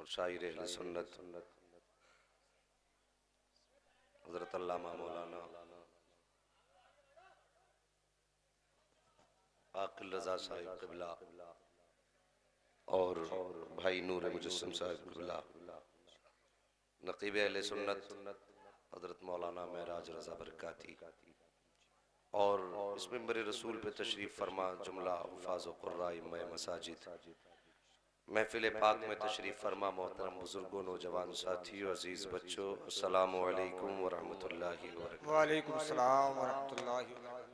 और शायर अहले सुन्नत हज़रत अल्लामा मौलाना आकिल रज़ा साहिब क़िबला और भाई नूर मुजस्सम साहिब क़िबला, नक़ीब अहले सुन्नत हज़रत मौलाना महराज रज़ा बरकाती और इस मिंबर रसूल पे तशरीफ़ फरमा जुमला हुफ़ाज़ व क़ुर्रा इम्माए मसाजिद, महफ़िल पाक में तशरीफ़ फरमा मोहतरम बुज़ुर्गों, नौजवान साथियों, अज़ीज़ बच्चों, अस्सलामु अलैकुम व रहमतुल्लाहि व बरकातुहू। वालेकुम सलाम व रहमतुल्लाहि व बरकातुहू।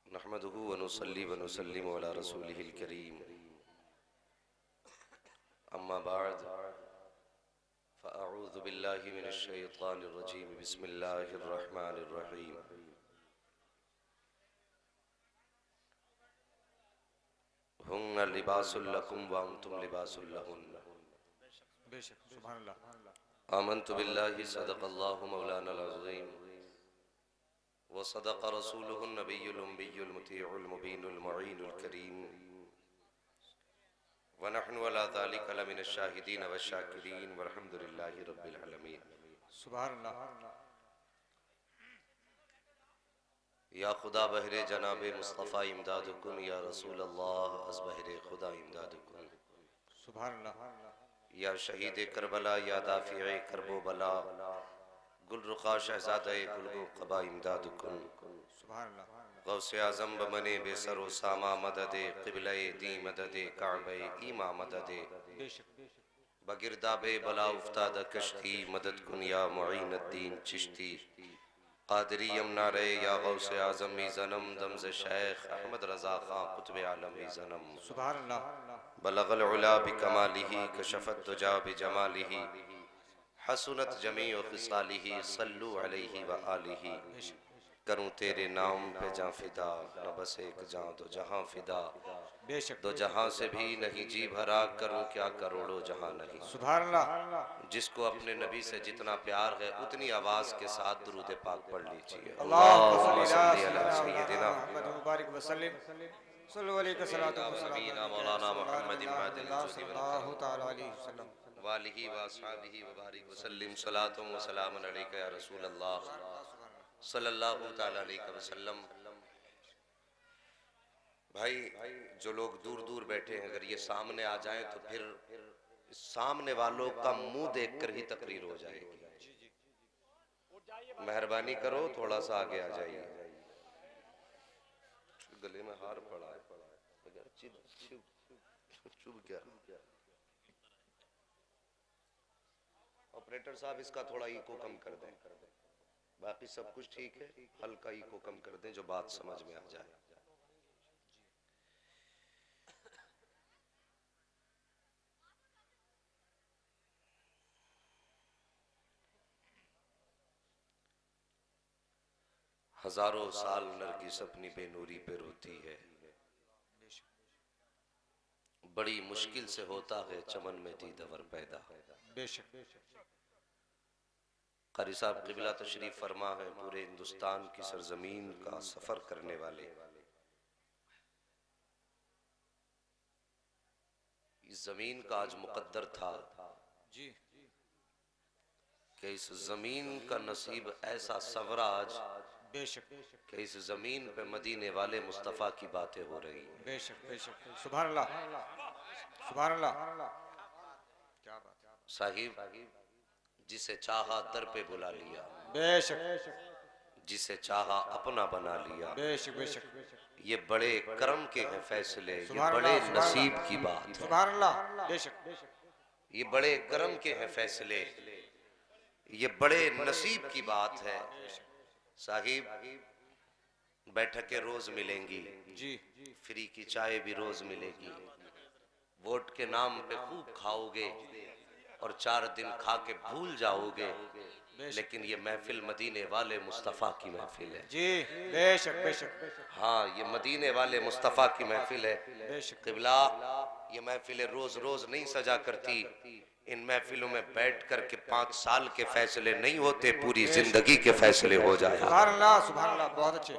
नहमदुहु व नुसल्ली व नुसल्लिमु अला रसूलिहिल करीम, अम्मा बअद, फ़अऊज़ु बिल्लाहि मिनश शैतानिर रजीम, बिस्मिल्लाहिर रहमानिर रहीम। हुन्ना लिबासुल लकुम व अंतुम लिबासुल लहुन्न। बेशक सुभान अल्लाह। आमन्तु बिल्लाहि सदक़ल्लाहु मौलानल अज़ीम व सदक़ रसूलुहुन नबियुल उम्मियुल मुतीउल मुबीनुल मुईनुल करीम व नहनु अला ज़ालिका लमिनश शाहिदीन व शाकिरीन वल्हम्दुलिल्लाहि रब्बिल आलमीन। सुभान अल्लाह। या खुदा बहरे जनाबे मुस्तफ़ा इमदादुकुन, या रसूल अल्लाह अज़ बहरे खुदा इमदादुकुन। सुभान अल्लाह। या शहीद करबला, या दाफ़िए करबो बला, गुलरुखा शहज़ादे गुलगो क़बा इमदादुकुन। सुभान अल्लाह। गौसे आज़म बमने बेसरो सामा मददे क़िबले दी मददे काबे ईमा मददे, बेशक बगिरदाबे बला उफ्ताद कश्ती मदद कुन या मुईनुद्दीन चिश्ती। क़ादरी यमुना रे या गौसे आज़म ई ज़नम दमज़ शेख अहमद रज़ा ख़ां क़ुत्ब आलम ई ज़नम। सुभान अल्लाह। बलगल उला बिकमालिही कशफ़त दुजा बिजमालिही, हसनत जमीउ ख़िसालिही सल्लु अलैहि व आलिही। करूँ तेरे नाम पे जाँ फिदा, न बस एक जाँ दो जहाँ फिदा। बेशक दो जहाँ से भी नहीं जी भरा, करूँ क्या करोड़ों जहाँ नहीं। सुभान अल्लाह। जिसको अपने नबी से जितना प्यार है उतनी आवाज़ के साथ दुरूद पाक पढ़ लीजिए। अल्लाहुम्मा अल्लाहुम्मा सल्ली अला सल्ली अला सय्यिदिना सय्यिदिना मुहम्मद व बारिक व सल्लिम। सल्लल्लाहु अलैहि सलातो व सलाम नबीना अलैका या मौलाना रसूलल्लाह मुहम्मद इमादिल जुदी वल सल्लल्लाहु करम तआला अलैहि वसल्लम। वालिही व अस्हाबिही व बारिक व सल्लिम सलातो व सलामुन अलैका या रसूल अल्लाह सल्लल्लाहु तआला अलैहि वसल्लम। भाई, जो लोग दूर दूर बैठे हैं, अगर ये सामने आ जाएं तो फिर सामने वालों का मुंह देखकर ही तकरीर हो जाएगी। मेहरबानी करो, थोड़ा सा आगे आ जाइए। गले में हार पड़ा है, चुभ गया। ऑपरेटर साहब, इसका थोड़ा इको कम कर दें। बाकी सब कुछ ठीक है, हल्का इको कम कर दें जो बात समझ में आ जाए। हजारों साल नरगिस अपनी बेनूरी पे रोती है, बड़ी मुश्किल से होता है चमन में दीदवर पैदा। बेशक क़ारी साहब क़िबला तशरीफ़ फरमा है, पूरे हिंदुस्तान की सरजमीन का सफ़र करने वाले। इस ज़मीन का आज मुक़द्दर था जी। कि इस ज़मीन का नसीब ऐसा सवरा आज बेशक कि इस ज़मीन पे मदीने वाले मुस्तफ़ा की बातें हो रही हैं। बेशक बेशक सुभान अल्लाह। सुभान अल्लाह। क्या बात है। साहिब, जिसे चाहा दर पे बुला लिया, बेशक जिसे चाहा अपना बना लिया। बेशक बेशक ये बड़े करम के हैं फैसले, ये सुभान बड़े अल्लाह। सुभान नसीब की अल्लाह। बात है। सुभान अल्लाह। बेशक ये बड़े करम के हैं फैसले, ये बड़े नसीब की बात है। साहिब, बैठकें रोज मिलेंगी, जी। फ्री की चाय भी रोज मिलेगी। वोट के नाम पे खूब खाओगे और 4 दिन खा के भूल जाओगे। लेकिन ये महफिल मदीने वाले मुस्तफ़ा की महफिल है। जी बेशक बेशक हाँ, ये मदीने वाले मुस्तफ़ा की महफिल है। बेशक। क़िबला, ये महफिलें रोज रोज नहीं सजा करती। इन महफिलों में बैठ कर के 5 साल के फैसले नहीं होते, पूरी जिंदगी के फैसले हो जाए। सुभान अल्लाह सुभान अल्लाह, बहुत अच्छे,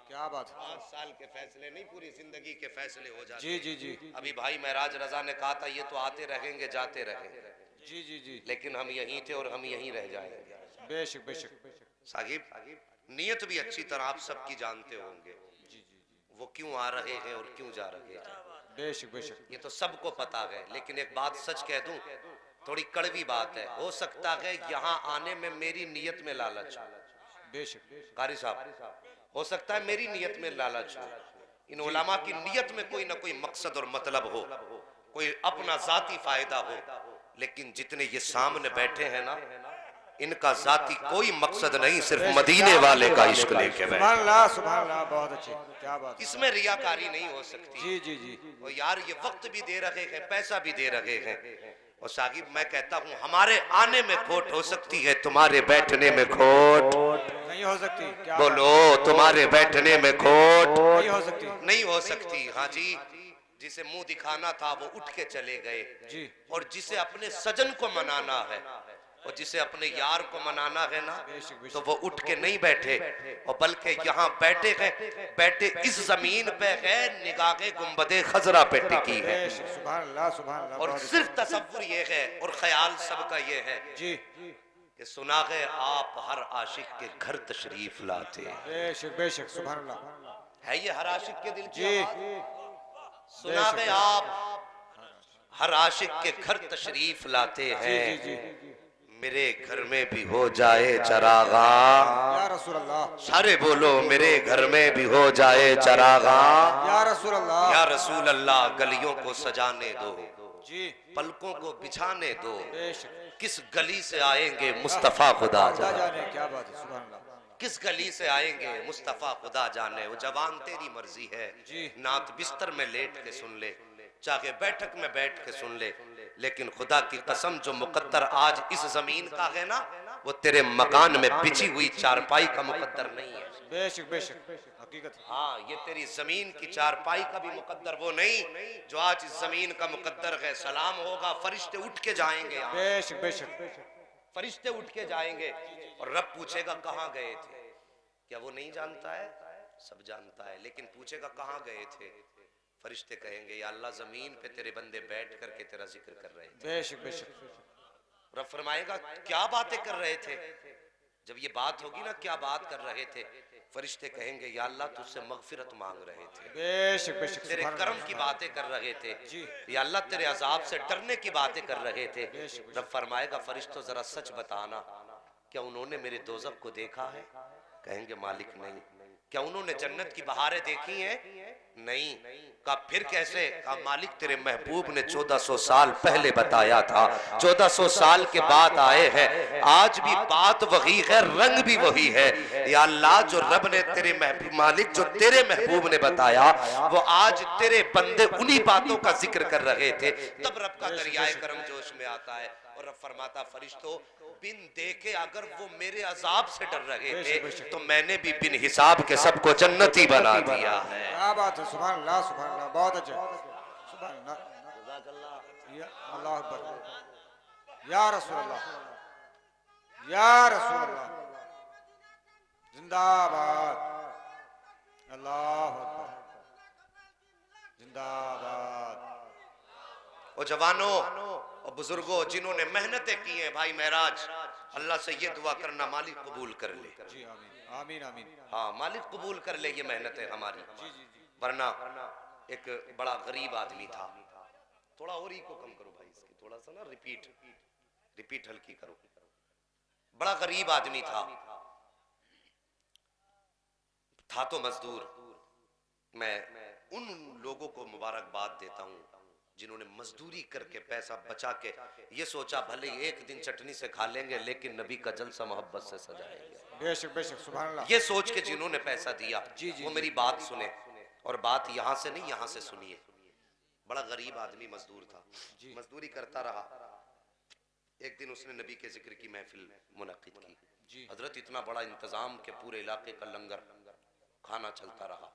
क्या बात है। 5 साल के फैसले नहीं, पूरी जिंदगी के फैसले हो जाते। जी जी जी अभी भाई महराज रजा ने कहा था ये तो आते रहेंगे जाते रहेंगे, जी जी जी लेकिन हम यहीं थे और हम यहीं रह जाएंगे। बेशक बेशक साहिब, नियत भी अच्छी तरह आप सबकी जानते होंगे, वो क्यों आ रहे हैं और क्यों जा रहे हैं, बेशक बेशक। ये तो सबको पता है। लेकिन एक बात सच कह दूं, थोड़ी कड़वी बात है, हो सकता है यहाँ आने में मेरी नियत में लालच हो। बेशक कारी साहब, हो सकता है मेरी नियत में लालच हो, इन उलमा की नियत में कोई ना कोई मकसद और मतलब हो, कोई अपना जाती फायदा हो। लेकिन जितने ये सामने बैठे हैं ना, इनका जाती कोई मकसद नहीं, सिर्फ मदीने वाले का इश्क लेके बैठे। सुभान अल्लाह सुभान अल्लाह, बहुत अच्छे, क्या बात है। इसमें रियाकारी नहीं हो सकती। जी जी जी और यार ये वक्त भी दे रहे हैं, पैसा भी दे रहे हैं। और साहिब, मैं कहता हूँ हमारे आने में खोट हो सकती है, तुम्हारे बैठने में खोट नहीं हो सकती, क्या बोलो, तुम्हारे बैठने में खोट नहीं हो सकती। नहीं हो सकती। हाँ जी, जिसे मुंह दिखाना था वो उठ के चले गए, जी और जिसे अपने सजन को मनाना है और जिसे अपने यार को मनाना है ना, तो वो उठ के नहीं बैठे, और बल्कि यहाँ बैठे हैं। बैठे इस जमीन पे है, निगाहे गुंबदे खजरा पे टिकी है। बेशक, सुभान अल्लाह सुभान अल्लाह, और बहुत सिर्फ तसव्वुर ये है और ख्याल सबका ये है जी कि सुना है आप हर आशिक के घर तशरीफ लाते। बेशक बेशक, सुभान अल्लाह। है ये हर आशिक के दिल की जी आवाज? सुना है आप हर आशिक के घर तशरीफ लाते जी हैं, जी जी, मेरे घर में भी हो जाए चरागा। या रसूल अल्लाह, सारे बोलो, मेरे घर में भी हो जाए चरागा। या रसूल अल्लाह, या रसूल अल्लाह, गलियों को सजाने दो, जी पलकों को बिछाने दो, बेशक। किस गली से आएंगे मुस्तफा खुदा खुदा जाने, जाने, क्या बात है, सुभान अल्लाह। किस गली से आएंगे मुस्तफा खुदा जाने। वो जवान तेरी मर्जी है, जी। नात बिस्तर में लेट के सुन ले, चाहे बैठक में बैठ के सुन ले, लेकिन खुदा की कसम जो मुकद्दर आज इस जमीन का है ना, वो तेरे मकान में बिछी हुई चारपाई का मुकद्दर नहीं है। बेशक बेशक, हकीकत है। हाँ, ये तेरी जमीन की चारपाई का भी मुकद्दर वो नहीं जो आज इस जमीन का मुकद्दर है। सलाम होगा, फरिश्ते उठ के जाएंगे यहाँ, बेशक बेशक, फरिश्ते उठ के जाएंगे, और रब पूछेगा कहाँ गए थे। क्या वो नहीं जानता है? सब जानता है, लेकिन पूछेगा कहाँ गए थे। फरिश्ते कहेंगे या अल्लाह, जमीन पे तेरे बंदे बैठ करके तेरा जिक्र कर रहे थे। बेशक बेशक, रब फरमाएगा क्या बातें कर रहे थे। जब ये बात होगी ना, क्या बात कर रहे थे, फरिश्ते कहेंगे या अल्लाह, तुझसे मगफिरत मांग रहे थे, बेशक बेशक, तेरे सुभान कर्म अल्लाह। की बातें कर रहे थे, जी। या अल्लाह तेरे अजाब से डरने की बातें कर रहे थे। बेशक। रब फरमाएगा फरिश्तों, जरा सच बताना, क्या उन्होंने मेरे दोज़ख को देखा है? कहेंगे मालिक नहीं। क्या उन्होंने जन्नत की बहारें देखी हैं? नहीं। कहा फिर कैसे? कहा मालिक, तेरे महबूब ने 1400 साल पहले बताया था, 1400 साल के बाद आए हैं, आज भी बात वही है, रंग भी वही है। या अल्लाह, जो रब ने तेरे महबूब, मालिक जो तेरे महबूब ने बताया, वो आज तेरे बंदे उन्हीं बातों का जिक्र कर रहे थे। तब रब का दरियाए करम जोश में आता है, और रब फरमाता फरिश्तों, बिन देखे अगर वो मेरे अजाब से डर रहे थे, तो मैंने भी बिन हिसाब के सबको जन्नती बना दिया है। क्या बात है, सुभान अल्लाह सुभान अल्लाह, बहुत अच्छा, सुभान अल्लाह, या अल्लाह अकबर, या रसूल अल्लाह, या रसूल अल्लाह, जिंदाबाद, अल्लाह अकबर, जिंदाबाद। और जवानों और बुजुर्गों, जिन्होंने मेहनतें की हैं, भाई महराज, अल्लाह से ये दुआ करना मालिक कबूल कर ले। जी आमीन आमीन आमीन। हाँ, मालिक कबूल कर ले ये मेहनतें हमारी। वरना एक बड़ा गरीब आदमी था, थोड़ा और ही को कम करो भाई, इसकी थोड़ा सा ना रिपीट हल्की करो। बड़ा गरीब आदमी था तो मजदूर। मैं उन लोगों को मुबारकबाद देता हूँ जिन्होंने मजदूरी करके पैसा बचा के ये सोचा भले एक दिन चटनी से खा लेंगे, लेकिन नबी का जलसा मोहब्बत से सजाएंगे। बेशक बेशक, सुभान अल्लाह। ये सोच के जिन्होंने पैसा दिया, जी, जी, वो मेरी बात सुने, और बात यहाँ से नहीं, यहाँ से सुनिए। बड़ा गरीब आदमी मजदूर था, मजदूरी करता रहा, एक दिन उसने नबी के जिक्र की महफिल मुनक्किद की। जी। हजरत इतना बड़ा इंतजाम के पूरे इलाके का लंगर खाना चलता रहा।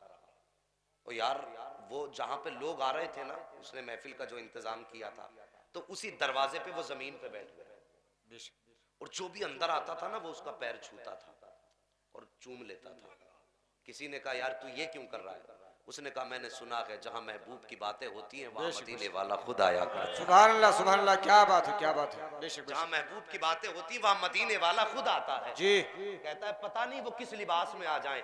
और यार वो जहां पे लोग आ रहे थे ना, उसने महफिल का जो इंतजाम किया था, तो उसी दरवाजे पे वो जमीन पे बैठ गए। और जो भी अंदर आता था ना, वो उसका पैर छूता था और चूम लेता था। किसी ने कहा यार तू ये क्यों कर रहा है? उसने कहा मैंने सुना है जहां महबूब की बातें होती हैं वहां मदीने वाला खुद आया करता है। सुभान अल्लाह, क्या बात है, क्या बात है। बेशक जहां बेशक। महबूब की बातें होती वहां मदीने वाला खुद आता है। जी। कहता है पता नहीं वो किस लिबास में आ जाए,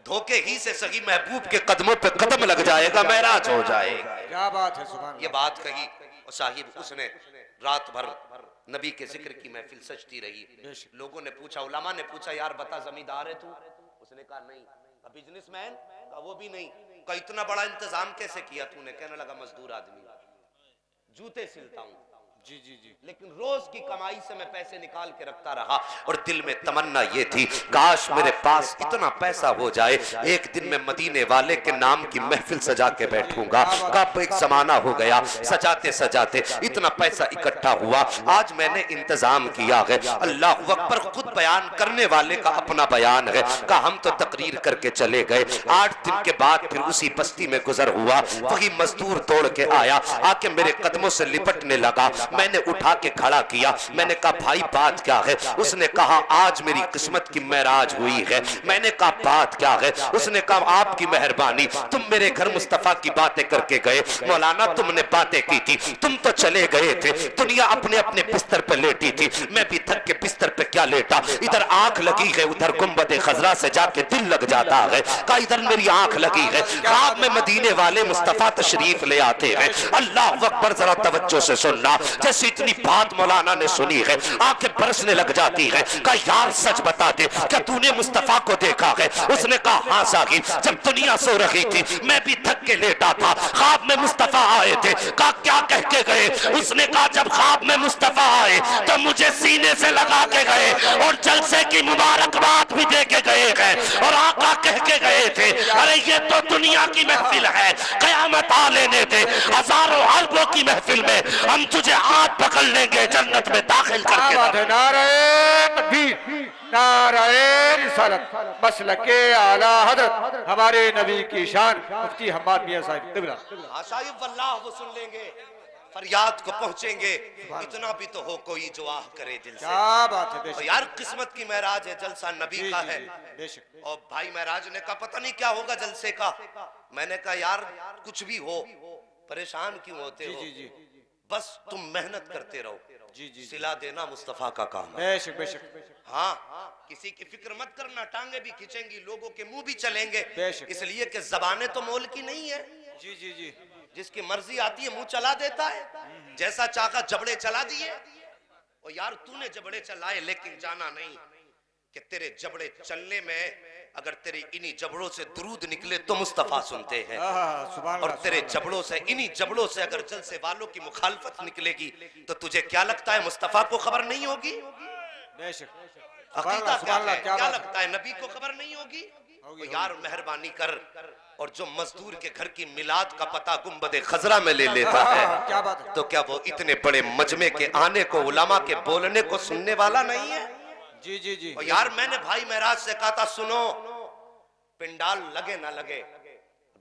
धोखे ही से सही महबूब के कदमों पे कदम लग जाएगा, महराज हो जाएगा। क्या बात है, सुभान ये अल्लाह। बात कही और साहिब उसने रात भर नबी के जिक्र की महफिल सजती रही। बेशक। लोगों ने पूछा, उलमा ने पूछा यार बता जमींदार है तू? उसने कहा नहीं। बिजनेसमैन? कहा वो भी नहीं। कहा इतना बड़ा इंतजाम कैसे किया तूने? कहने लगा मजदूर आदमी, जूते सिलता हूं, जी जी जी। लेकिन रोज की कमाई से मैं पैसे निकाल के रखता रहा। और दिल में तमन्ना ये थी काश मेरे पास इतना पैसा हो जाए, एक दिन मैं मदीने वाले के नाम की महफिल सजा के बैठूंगा। कब एक जमाना हो गया, सजाते सजाते इतना पैसा इकट्ठा हुआ। आज मैंने इंतजाम किया है। अल्लाह अकबर खुद बयान करने वाले का अपना बयान है। कहा हम तो तकरीर करके चले गए, 8 दिन के बाद फिर उसी बस्ती में गुजर हुआ। वही मजदूर दौड़ के आया, आके मेरे कदमों से लिपटने लगा। मैंने उठा के खड़ा किया। मैंने कहा भाई बात क्या है? उसने कहा आज मेरी किस्मत की महराज हुई है। मैंने कहा बात क्या है? उसने कहा आपकी मेहरबानी, तुम मेरे घर मुस्तफा की बातें करके गए। मौलाना तुमने बातें की थी, तुम तो चले गए थे, दुनिया अपने अपने बिस्तर पे लेटी थी, मैं भी थक के बिस्तर पे क्या लेटा, इधर आंख लगी है, उधर गुंबद खजरा से जाके दिल लग जाता है। कहा इधर मेरी आंख लगी है, ख्वाब में मदीने वाले मुस्तफा तशरीफ ले आते हैं। अल्लाह अकबर, जरा तवज्जो से सुनना। जैसे इतनी बात मौलाना ने सुनी है, आंखें बरसने लग जाती है। कहा यार सच बता दे, क्या तूने मुस्तफा को देखा है? उसने कहा हाँ साहिब, जब दुनिया सो रही थी मैं भी थक के लेटा था, ख्वाब में मुस्तफा आए थे। कहा क्या कह के गए? उसने कहा जब ख्वाब में मुस्तफा आए तो मुझे सीने से लगा के गए और जलसे की मुबारकबाद भी दे के गए हैं। और आका कह के गए थे अरे ये तो दुनिया की महफिल है, कयामत आ लेने दे, हजारों अरबों की महफिल में हम तुझे हाथ पकड़ लेंगे, जन्नत में दाखिल करके। नाराए तकबीर, नाराए रिसालत, मसलके आला हजरत हमारे नबी की शान मुफ्ती हम्माद मियां साहिब तिबला। आशाइब वल्लाह वो सुन लेंगे, फरियाद को पहुंचेंगे। इतना भी तो हो कोई जो आह करे दिल से। क्या बात है। और यार किस्मत की महराज है, जलसा नबी का है। बेशक। और भाई महराज ने कहा पता नहीं क्या होगा जलसे का। मैंने कहा यार कुछ भी हो, परेशान क्यों होते हो? जी जी। बस तुम मेहनत करते रहो। जी जी। सिला देना मुस्तफा का काम है। बेशक बेशक। हाँ, किसी की फिक्र मत करना, टांगे भी खींचेंगी, लोगों के मुंह भी चलेंगे, बेशक। इसलिए कि जबाने तो मोल की नहीं है। जी जी जी। जिसकी मर्जी आती है मुंह चला देता है, जैसा चाहा जबड़े चला दिए। और यार तूने जबड़े चलाए, लेकिन जाना नहीं कि तेरे जबड़े चलने में अगर तेरे इन्हीं जबड़ों से दुरूद निकले तो मुस्तफा सुनते हैं, और तेरे जबड़ों से इन्हीं जबड़ों से अगर जलसे वालों की मुखालफत निकलेगी तो तुझे क्या लगता है मुस्तफा को खबर नहीं होगी? बेशक। अकीदा क्या है? क्या क्या बात लगता है नबी को खबर नहीं होगी? तो यार मेहरबानी कर, और जो मजदूर के घर की मिलाद का पता गुंबद खजरा में ले लेता है, क्या बात है। तो क्या वो इतने बड़े मजमे के आने को, उलमा के बोलने को सुनने वाला नहीं है? जी जी जी। और यार मैंने भाई महराज से कहा था सुनो, पिंडाल लगे ना लगे,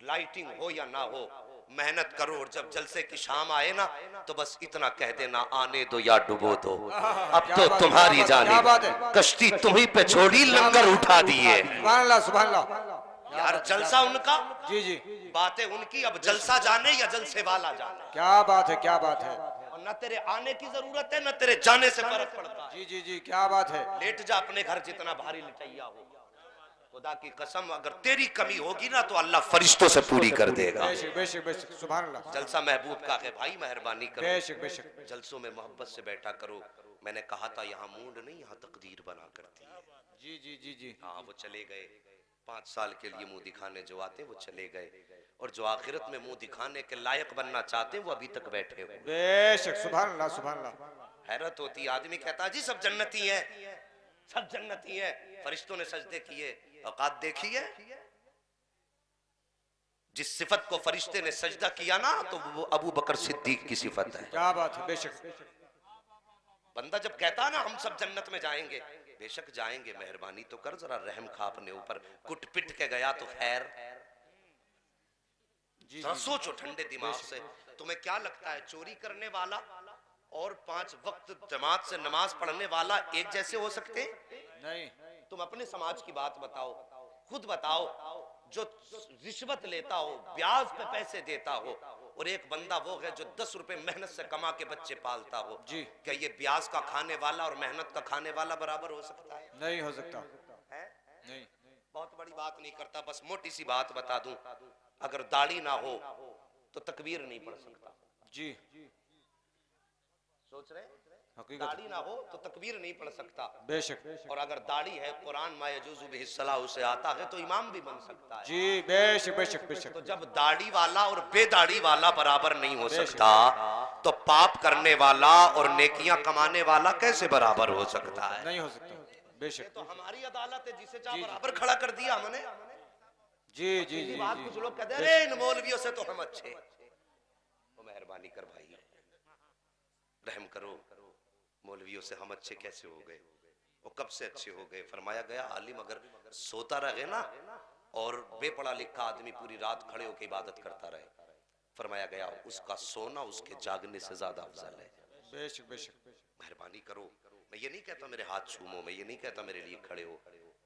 लाइटिंग हो या ना हो, मेहनत करो, और जब जलसे की शाम आए ना तो बस इतना कह देना आने दो या डुबो दो, अब तो तुम्हारी जानी, कश्ती तुम्ही पे छोड़ी, लंगर उठा दिए। सुभान अल्लाह, सुभान अल्लाह। यार जलसा उनका, जी जी। बातें उनकी, अब जलसा जाने या जलसे वाला जाने। क्या बात है, क्या बात है। और न तेरे आने की जरूरत है न तेरे जाने से फर्क पड़ता है। जी जी जी। क्या बात है। लेट जा अपने घर, जितना भारी लिटैया हो, खुदा की कसम अगर तेरी कमी होगी ना तो अल्लाह फरिश्तों से पूरी कर देगा। बेशक बेशक बेशक। सुभान अल्लाह। जलसा महबूब का है भाई, मेहरबानी करो, बेशक बेशक। जलसों में मोहब्बत से बैठा करो। मैंने कहा था यहाँ मूड नहीं, यहाँ तकदीर बना करती है। जी जी जी जी। हाँ वो चले गए, 5 साल के लिए मुंह दिखाने जो आते वो चले गए, और जो आखिरत में मुंह दिखाने के लायक बनना चाहते वो अभी तक बैठे हुए। बेशक। सुभान अल्लाह, सुभान अल्लाह। हैरत होती, आदमी कहता जी सब जन्नती हैं, सब जन्नती हैं, फरिश्तों ने सजदे किए, औकात देखी है? जिस सिफत को फरिश्ते ने सजदा किया ना तो वो अबू बकर सिद्दीक की सिफत है। क्या बात है। बेशक। बंदा जब कहता ना हम सब जन्नत में जाएंगे, बेशक जाएंगे, मेहरबानी तो कर, जरा रहम खा अपने ऊपर, कुट पिट के गया तो खैर। जरा सोचो ठंडे दिमाग से, तुम्हें क्या लगता है चोरी करने वाला और 5 वक्त जमात से नमाज पढ़ने वाला एक जैसे हो सकते? नहीं। तुम अपने समाज की बात बताओ, खुद बताओ, जो रिश्वत लेता हो, ब्याज पे पैसे देता हो, और एक बंदा वो है जो 10 रुपए मेहनत से कमा के बच्चे पालता हो जी। क्या ये ब्याज का खाने वाला और मेहनत का खाने वाला बराबर हो सकता है? नहीं हो सकता है? नहीं। बहुत बड़ी बात नहीं करता, बस मोटी सी बात बता दूं, अगर दाढ़ी ना हो तो तकबीर नहीं पढ़ सकता। जी। सोच रहे? हकीकत। दाढ़ी ना हो तो तकबीर नहीं पढ़ सकता। बेशक। और अगर दाढ़ी है, कुरान मा यजूज़ु बिहिस्सलाह उसे आता है, तो इमाम भी बन सकता है। जी बेशक बेशक बेशक। तो जब दाढ़ी वाला और बेदाढ़ी वाला बराबर नहीं हो सकता, तो पाप करने वाला और नेकियां कमाने वाला कैसे बराबर हो सकता है? नहीं हो सकता। बेशक। तो हमारी अदालत है, जिसे चाहे बराबर खड़ा कर दिया हमने। जी जी जी। बात कुछ लोग कहते हैं इन मौलवियों से तो हम अच्छे। तो मेहरबानी कर भाई, रहम करो, मौलवियों से हम अच्छे कैसे हो गए? वो कब से अच्छे हो गए? फरमाया गया आलिम अगर सोता रहे ना और बेपढ़ा लिखा आदमी पूरी रात खड़े होकर इबादत करता रहे, फरमाया गया उसका सोना उसके जागने से ज्यादा अफजल है। बेशक बेशक। मेहरबानी करो, मैं ये नहीं कहता मेरे हाथ छूमो, मैं ये नहीं कहता मेरे लिए खड़े हो,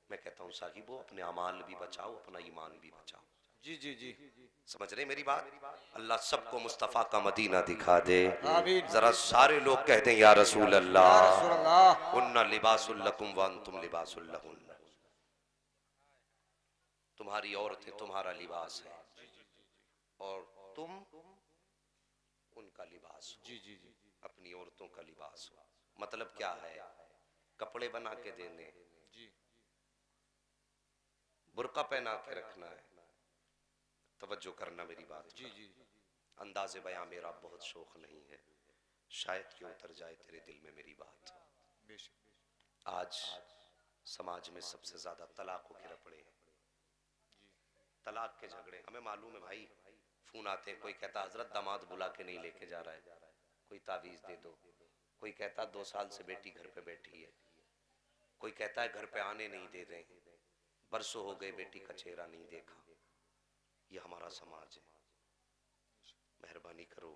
मैं कहता हूँ साहिबो अपने अमाल भी बचाओ, अपना ईमान भी बचाओ। जी जी जी। समझ रहे मेरी बात? अल्लाह सबको मुस्तफा का मदीना दिखा दे। आमीन। जरा सारे लोग कहते हैं या रसूल या अल्लाह, रसूल अल्लाह। उन्ना लिबासुल लकुम व अंतुम लिबासुल लहुन्न। तुम्हारी औरतें तुम्हारा लिबास है और तुम उनका लिबास हो। जी जी जी। अपनी औरतों का लिबास हो। मतलब क्या है? कपड़े बना के देने, जी। बुर्का पहना के रखना है। तवज्जो करना मेरी बात। जी जी। अंदाज़े बयां मेरा बहुत शौक नहीं है, शायद कि उतर जाए तेरे दिल में मेरी बात। बेशक। आज समाज में सबसे ज्यादा तलाकों के रपड़े हैं, तलाक के झगड़े। हमें मालूम है भाई, फोन आते हैं, कोई कहता हजरत दामाद बुला के नहीं लेके जा रहा है, कोई तावीज दे दो। कोई कहता 2 साल से बेटी घर पे बैठी है, कोई कहता है घर पे आने नहीं दे रहे, बरसों हो गए बेटी का चेहरा नहीं देखा। ये हमारा समाज है। मेहरबानी करो,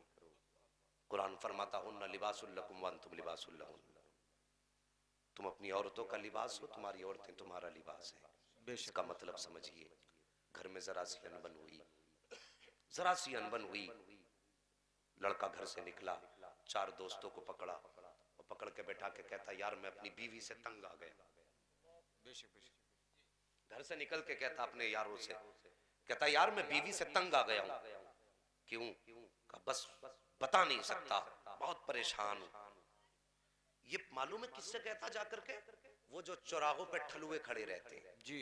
कुरान फरमाता हुन्ना लिबासुल लकुम व अंतुम लिबासुल लहुन्न। तुम अपनी औरतों का लिबास हो, तुम्हारी औरतें तुम्हारा लिबास है। इसका मतलब समझिए, घर में जरा सी अनबन हुई, जरा सी अनबन हुई, लड़का घर से निकला, 4 दोस्तों को पकड़ा और पकड़ के बैठा के कहता यार मैं अपनी बीवी से तंग आ गया। घर से निकल के कहता अपने यारों से, कहता यार मैं बीवी से तंग आ गया हूं। क्यों? कहा बस बता नहीं सकता, बहुत परेशान हूं। ये मालूम है किससे कहता जाकर के? वो जो चौराहों पे ठलुए खड़े रहते हैं जी,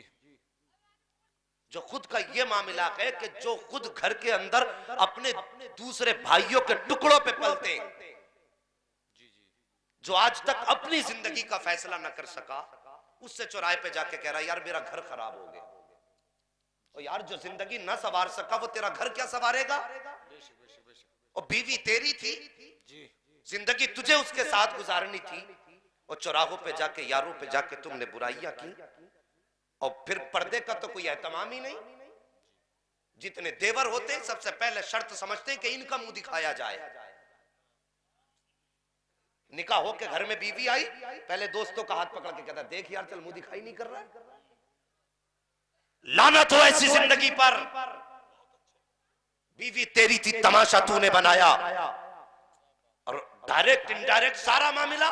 जो खुद का ये मामला है कि जो खुद घर के अंदर अपने दूसरे भाइयों के टुकड़ों पे पलते, जो आज तक अपनी जिंदगी का फैसला न कर सका, उससे चौराहे पे जाके कह रहा यार मेरा घर खराब हो गया। और यार जो जिंदगी न संवार सका वो तेरा घर क्या संवारेगा? और बीवी तेरी थी, जिंदगी तुझे उसके साथ गुजारनी थी, और चौराहों पे जाके यारों पे जाके तुमने बुराइयां की, और फिर पर्दे का तो कोई एहतमाम ही नहीं। जितने देवर होते सबसे पहले शर्त समझते हैं कि इनका मुंह दिखाया जाए। निकाह हो के घर में बीवी आई, पहले दोस्तों का हाथ पकड़ के कहता देख यार चल मुंह दिखाई नहीं कर रहा है। लानत हो ऐसी जिंदगी पर। बीवी तेरी थी, तमाशा तूने बनाया, और डायरेक्ट इनडायरेक्ट सारा मामला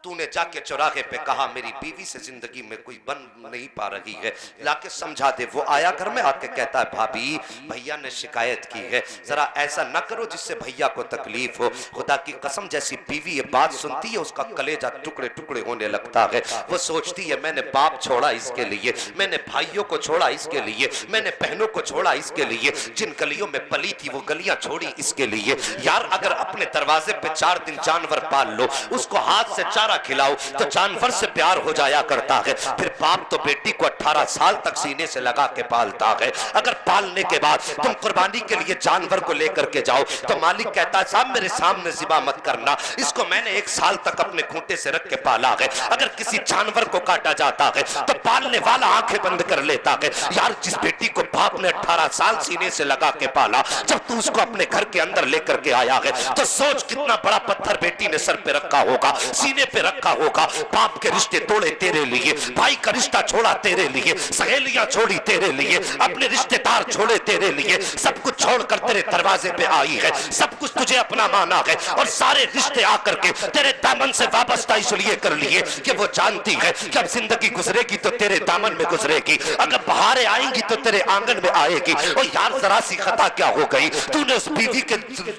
तूने जाके चौराहे पे कहा मेरी बीवी से जिंदगी में कोई बन नहीं पा रही है, लाके समझा दे। वो आया घर में आके कहता है भाभी भैया ने शिकायत की है, जरा ऐसा ना करो जिससे भैया को तकलीफ हो। खुदा की कसम जैसी बीवी ये बात सुनती है उसका कलेजा टुकड़े टुकड़े होने लगता है। वो सोचती है मैंने बाप छोड़ा इसके लिए, मैंने भाइयों को छोड़ा इसके लिए, मैंने बहनों को छोड़ा इसके लिए, जिन गलियों में पली थी वो गलियां छोड़ी इसके लिए। यार अगर अपने दरवाजे पे 4 दिन जानवर पाल लो, उसको हाथ से चारा चारा खिलाओ तो जानवर से प्यार हो जाया करता है। फिर बाप तो बेटी को 18 साल तक सीने से लगा के पालता है। अगर पालने के बाद तुम कुर्बानी के लिए जानवर को लेकर के जाओ तो मालिक कहता है साहब मेरे सामने ज़िबा मत करना, इसको मैंने 1 साल तक अपने खूंटे से रख के पाला है। अगर किसी जानवर को काटा जाता है तो पालने वाला आंखें बंद कर लेता है। यार जिस बेटी को बाप ने 18 साल सीने से लगा के पाला, जब तू उसको अपने घर के अंदर लेकर के आया है तो सोच कितना बड़ा पत्थर बेटी ने सर पे रखा होगा, सीने पे रखा होगा। बाप के रिश्ते तोड़े तेरे लिए, भाई का रिश्ता छोड़ा तेरे लिए, सहेलियां छोड़ी तेरे लिए, अपने रिश्तेदार छोड़े तेरे लिए, सब कुछ छोड़कर तेरे दरवाजे पे आई है, सब कुछ तुझे अपना माना है और सारे रिश्ते आकर के तेरे दामन से वाबस्ता इसलिए कर लिए कि वो जानती है कि अब जिंदगी गुजरेगी तो तेरे दामन में गुजरेगी, अगर बहारें आएंगी तो तेरे आंगन में आएगी। और यार जरा सी खता क्या हो गई, तूने उस बीवी के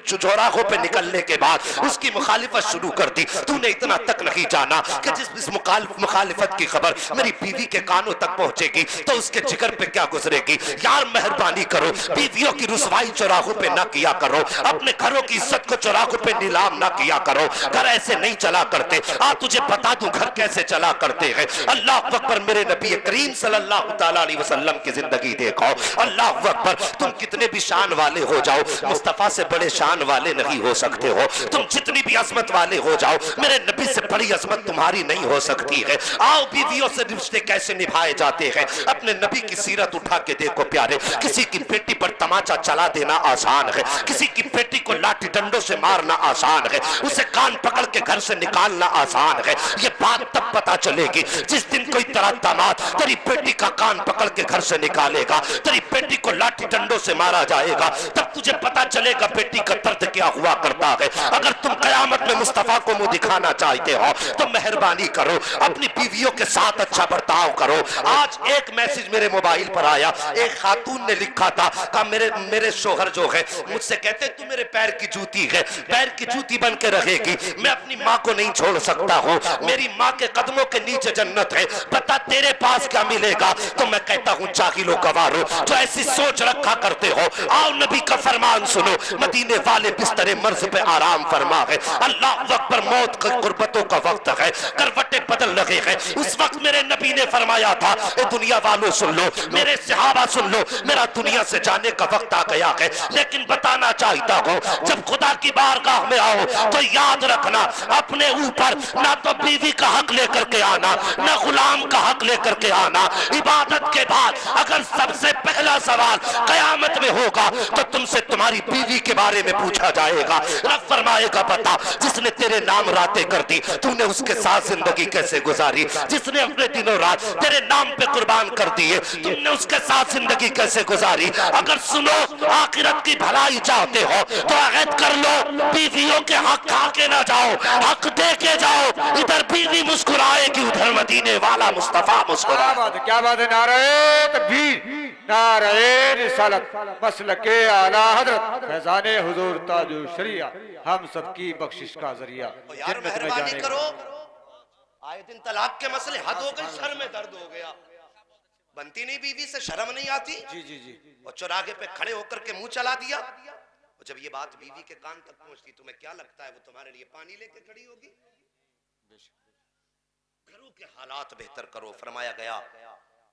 चौराहों पे निकलने के बाद उसकी मुखालिफत शुरू कर दी। तूने इतना तक नहीं जाना कि जिस मुखालिफत की खबर मेरी बीवी के कानों तक पहुंचेगी तो उसके जिगर पे क्या गुजरेगी। यार मेहरबानी करो, बीवियों की रुसवाई चौराहों पे ना किया करो, अपने घरों की इज्जत को चौराहों पे नीलाम ना किया करो। घर ऐसे नहीं चला करते। आ तुझे बता दूं घर कैसे चला करते हैं। अल्लाह अकबर, मेरे नबी करीम सल्लल्लाहु तआला अलैहि वसल्लम की जिंदगी देखो। अल्लाह अकबर, तुम कितने भी शान वाले हो जाओ, मुस्तफा से बड़े शान वाले नहीं हो सकते हो। तुम जितनी भी अजमत वाले हो जाओ, मेरे नबी से बड़ी अजमत तुम्हारी नहीं हो सकती है। आओ बीवियों से रिश्ते कैसे निभाए जाते हैं, अपने नबी की सीरत उठा के देखो प्यारे। किसी की बेटी पर तमाचा चला देना आसान है, किसी की बेटी को लाठी डंडों से मारना आसान है, उसे कान पकड़ के घर से निकालना आसान है। ये बात तब पता चलेगी जिस दिन कोई तेरा दामाद तेरी बेटी का कान पकड़ के घर से निकालेगा, तेरी बेटी को लाठी डंडों से मारा जाएगा, तब तुझे पता चलेगा बेटी का दर्द क्या हुआ करता है। अगर तुम कयामत में मुस्तफा को मुंह दिखाना चाहते हो तो मेहरबानी करो अपनी बीवियों के साथ अच्छा बर्ताव करो। आज एक मैसेज मेरे मोबाइल पर आया, एक खातून ने लिखा था कि मेरे शोहर जो है मुझसे कहते तू मेरे पैर की जूती है, पैर की जूती बन के रहेगी, मैं अपनी माँ को नहीं छोड़ सकता हूँ, मेरी माँ के कदमों के नीचे जन्नत है, बता तेरे पास क्या मिलेगा। तो मैं कहता हूँ जाहिलो गवारो जो ऐसी सोच रखा करते हो, आओ नबी का फरमान सुनो, मदीने वाले बिस्तरे मर्ज पे आराम फरमा है। अल्लाह अकबर, मौत की कुर्बतों का वक्त है, करवटें बदल रहे हैं। उस वक्त मेरे नबी ने फरमाया था ए दुनिया वालों सुन लो, मेरे सहाबा सुन लो, मेरा दुनिया से जाने का वक्त आ गया है। लेकिन बताना चाहता हूँ जब खुदा की बारगाह में आओ तो याद रखना अपने ऊपर ना तो बीवी का हक लेकर के आना, ना गुलाम का हक लेकर के आना। इबादत के बाद अगर सबसे पहला सवाल कयामत में होगा तो तुमसे तुम्हारी बीवी के बारे में पूछा जाएगा। रब फरमाएगा बता जिसने तेरे नाम रातें कर दी तूने उसके साथ जिंदगी कैसे गुजारी, जिसने अपने दिनों रात तेरे नाम पे कुर्बान कर दिए तुमने उसके साथ जिंदगी कैसे गुजारी। अगर सुनो आखिरत की भलाई चाहते हो तो अहद कर लो बीवियों के हक खा के ना जाओ, हक दे के जाओ। इधर बीवी मुस्कुराएगी उधर मदीने वाला मुस्तफा मुस्कुराए। क्या बात है, नारे तकबीर, नारे रिसालत, मसलके आला हजरत, फैजाने हुजूर ताजु शरिया, हम सबकी बख्शिश का जरिया यार जन्नत में मेहरबानी जाने करो, आए दिन तलाक के मसले हद हो गए, सर में दर्द हो गया, बनती नहीं बीवी से शर्म नहीं आती। जी जी जी, और चौराहे पे खड़े होकर के मुंह चला दिया। और जब ये बात बीवी के कान तक पहुंचती तुम्हें क्या लगता है वो तुम्हारे लिए पानी लेके खड़ी होगी। घरों के हालात बेहतर करो। फरमाया गया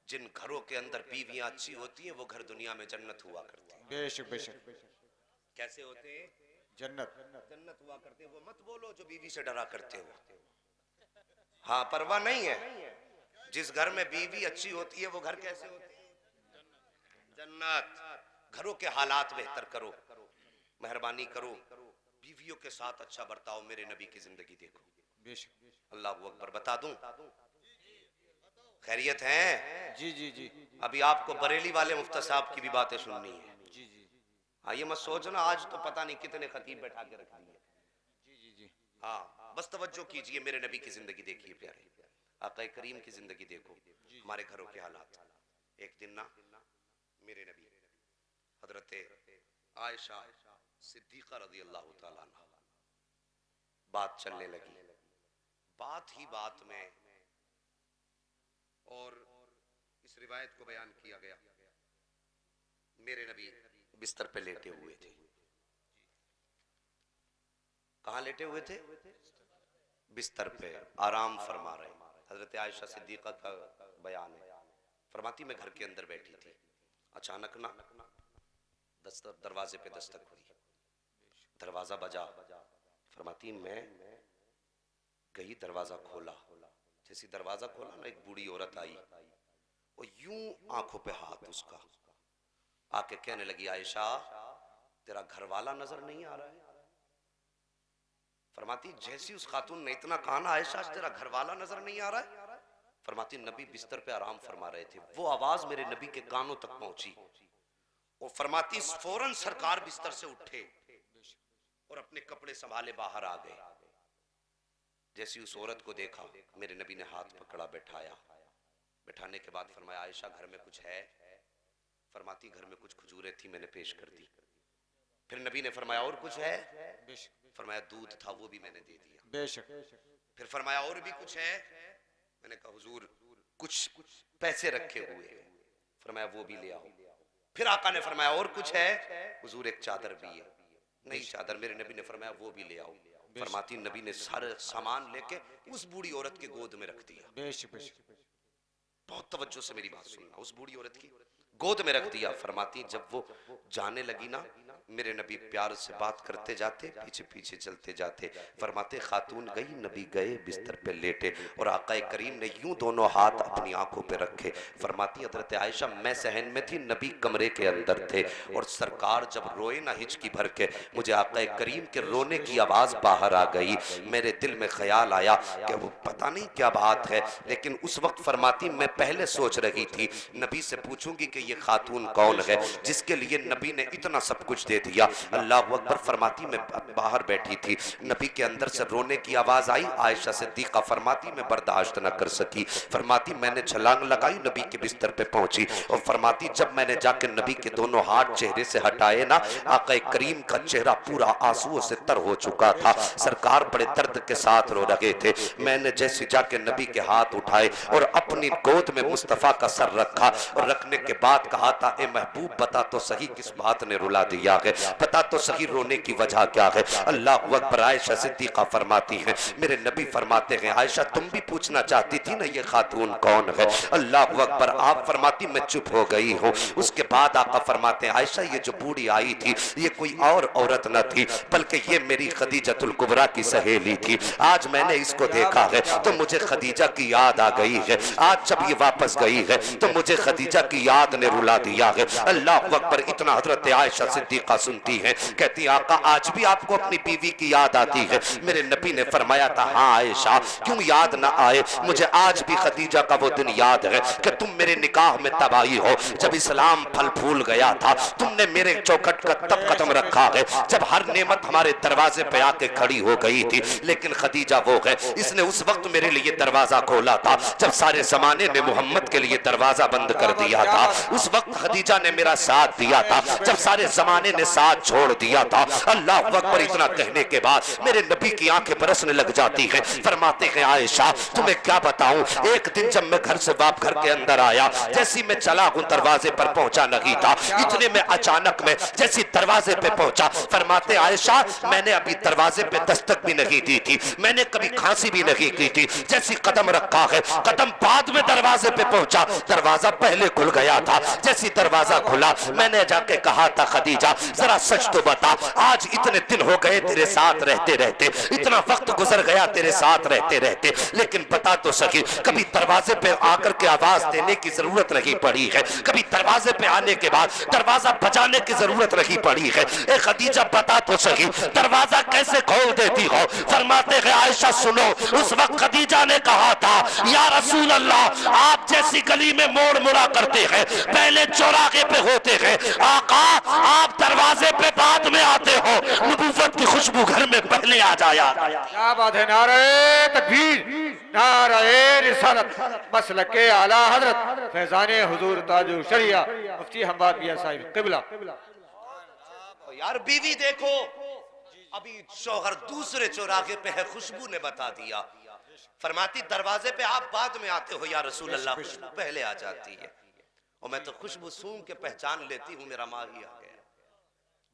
जिन घरों के अंदर बीवियां अच्छी होती हैं वो घर दुनिया में जन्नत हुआ करते हैं। बेशक बेशक, कैसे होते हैं? जन्नत जन्नत हुआ करते हैं। वो मत बोलो जो बीवी से डरा करते हो, हाँ परवाह नहीं है। जिस घर में बीवी अच्छी होती है वो घर कैसे होते हैं? जन्नत। घरों के हालात बेहतर करो, मेहरबानी करो, बीवियों के साथ अच्छा बर्ताव। मेरे नबी की जिंदगी देखो। अल्लाह अकबर। बता दूं खैरियत है? जी जी जी, अभी आपको बरेली वाले मुफ्ती साहब की भी बातें सुननी है। जी जी, हाँ ये मत सोचना आज तो पता नहीं कितने खतीब बैठा के रख दिए। जी जी जी, हाँ बस तवज्जो कीजिए, मेरे नबी की जिंदगी देखिए प्यारे, आका करीम की जिंदगी देखो, हमारे घरों के हालात। एक दिन ना मेरे नबी हजरत आयशा सिद्दीका रज़ी अल्लाह ताला अन्हा बात चलने लगी, बात ही बात में, और इस रिवायत को बयान किया गया मेरे नबी बिस्तर पे लेटे हुए थे। कहाँ लेटे हुए थे? बिस्तर पे आराम फरमा रहे। हजरत आयशा सिद्दीक़ा का बयान है, फरमाती मैं घर के अंदर बैठी थी, अचानक ना दरवाजे पे दस्तक हुई, दरवाजा बजा। फरमाती मैं गई, दरवाजा खोला, जैसी दरवाजा खोला ना एक बूढ़ी औरत आई और यूं आंखों पे हाथ उसका, आके कहने लगी आयशा तेरा घर वाला नजर नहीं आ रहा है। फरमाती जैसी उस खातून ने इतना कहा ना आयशा तेरा घर वाला नजर नहीं आ रहा है, फरमाती नबी बिस्तर पे आराम फरमा रहे थे, वो आवाज मेरे नबी के कानों तक पहुंची और फरमाती फौरन सरकार बिस्तर से उठे और अपने कपड़े संभाले बाहर आ गए। जैसी उस औरत को देखा मेरे नबी ने हाथ पकड़ा, बैठाया, बैठाने के बाद फरमाया आयशा घर में कुछ है? फरमाती घर में कुछ खजूरें थी मैंने पेश कर दी। फिर नबी ने फरमाया और कुछ है? फरमाया दूध था वो भी मैंने दे दिया। बेशक। फिर फरमाया और भी कुछ है? मैंने कहा हुजूर कुछ पैसे रखे हुए हैं। फरमाया वो भी ले आओ। फिर आका ने फरमाया और कुछ है? हुजूर एक चादर भी है। नई चादर। मेरे नबी ने फरमाया वो भी ले आओ। फरमाती नबी ने सारे सामान लेके उस बूढ़ी औरत के गोद में रख दिया। बेशक बेशक। बहुत तवज्जो से मेरी बात सुनना, उस बूढ़ी औरत की गोद में रख दिया। फरमाती जब वो जाने लगी ना मेरे नबी प्यार से बात करते जाते, पीछे पीछे चलते जाते। फरमाते खातून गई, नबी गए, बिस्तर पे लेटे और आका करीम ने यूं दोनों हाथ अपनी आंखों पे रखे। फरमाती हजरत आयशा मैं सहन में थी, नबी कमरे के अंदर थे और सरकार जब रोए ना हिचकी भर के, मुझे आका करीम के रोने की आवाज बाहर आ गई। मेरे दिल में ख्याल आया कि वो पता नहीं क्या बात है, लेकिन उस वक्त फरमाती मैं पहले सोच रही थी नबी से पूछूंगी कि ये खातून कौन है जिसके लिए नबी ने इतना सब कुछ दे दिया। अल्लाह अकबर। फरमाती मैं बाहर बैठी थी, नबी के अंदर से रोने की आवाज आई। आयशा सिद्दीक़ा फरमाती मैं बर्दाश्त न कर सकी। फरमाती मैंने छलांग लगाई, नबी के बिस्तर पे पहुंची और फरमाती जब मैंने जाके नबी के दोनों हाथ चेहरे से हटाए ना, आका करीम का चेहरा पूरा आंसुओं से तर हो चुका था। सरकार बड़े दर्द के साथ रो रहे थे। मैंने जैसे जाके नबी के हाथ उठाए और अपनी गोद में मुस्तफा का सर रखा और रखने के बाद कहा था ए महबूब बता तो सही किस बात ने रुला दिया है, बता तो सही रोने की वजह क्या है। अल्लाह अकबर। आयशा सिद्दीक़ा फरमाती है मेरे नबी फरमाते हैं आयशा तुम भी पूछना चाहती थी ना ये खातून कौन है। अल्लाह अकबर। आप फरमाती मैं चुप हो गई हूँ। उसके बाद आका फरमाते हैं आयशा ये जो बूढ़ी आई थी ये कोई और औरत न थी बल्कि ये मेरी खदीजतुल कुबरा की सहेली थी। आज मैंने इसको देखा है तो मुझे खदीजा की याद आ गई है। आज जब ये वापस गई है तो मुझे खदीजा की याद ने रुला दिया है। अल्लाह अकबर। इतना हजरत आयशा सिद्दीक़ा सुनती है, कहती आका आज भी आपको अपनी बीवी की याद आती है। मेरे नबी ने फरमाया था हाँ आयशा क्यों याद ना आए, मुझे आज भी खदीजा का वो दिन याद है कि तुम मेरे निकाह में तब आई हो जब इस्लाम फल फूल गया था। तुमने मेरे चौखट का तब कदम रखा है जब हर नेमत हमारे दरवाजे पे आके खड़ी हो गई थी, लेकिन खदीजा वो है इसने उस वक्त मेरे लिए दरवाजा खोला था जब सारे जमाने ने मोहम्मद के लिए दरवाजा बंद कर दिया था। उस वक्त खदीजा ने मेरा साथ दिया था जब सारे जमाने ने साथ छोड़ दिया था। अल्लाह अकबर। इतना कहने के बाद मेरे नबी की आंखें बरसने लग जाती हैं। फरमाते हैं आयशा तुम्हें क्या बताऊं, एक दिन जब मैं घर से घर के अंदर आया, जैसी मैं चला हूं दरवाजे पर पहुंचा नहीं था, इतने में अचानक में जैसी दरवाजे पे पहुंचा, फरमाते आयशा मैंने अभी दरवाजे पे दस्तक भी नहीं दी थी, मैंने कभी खांसी भी नहीं की थी, जैसी कदम रखा है कदम बाद में दरवाजे पे पहुंचा, दरवाजा पहले खुल गया था। जैसी दरवाजा खुला मैंने जाके कहा था खदीजा जरा सच तो बता आज इतने दिन हो गए तेरे साथ रहते रहते, इतना वक्त गुजर गया तेरे साथ रहते रहते, लेकिन बता तो सही कभी दरवाजे पे आकर के आवाज देने की जरूरत नहीं पड़ी है, कभी दरवाजे पे आने के बाद दरवाजा बजाने की जरूरत नहीं पड़ी है। ए खदीजा बता तो सही दरवाजा कैसे खोल देती हो। फरमाते हैं आयशा सुनो उस वक्त खदीजा ने कहा था या रसूल अल्लाह आप जैसी गली में मोड़ मुड़ा करते हैं पहले चौराहे पे होते हैं, आका आप दरवाजे पे बाद में आते हो, नबूवत की खुशबू घर में पहले आ जाया। क्या बात है। नारे तकबीर, नारे रिसालत, मसलके आला हजरत फैजाने हुजूर ताजुल शरिया मुफ्ती हम्माद मियां साहिब किबला। यार बीवी देखो अभी शौहर दूसरे चौराहे पे है, खुशबू ने बता दिया। फरमाती दरवाजे पे आप बाद में आते हो या रसूल अल्लाह, खुशबू पहले आ जाती है और मैं तो खुशबू सूंघ के पहचान लेती हूँ मेरा माही आ गया,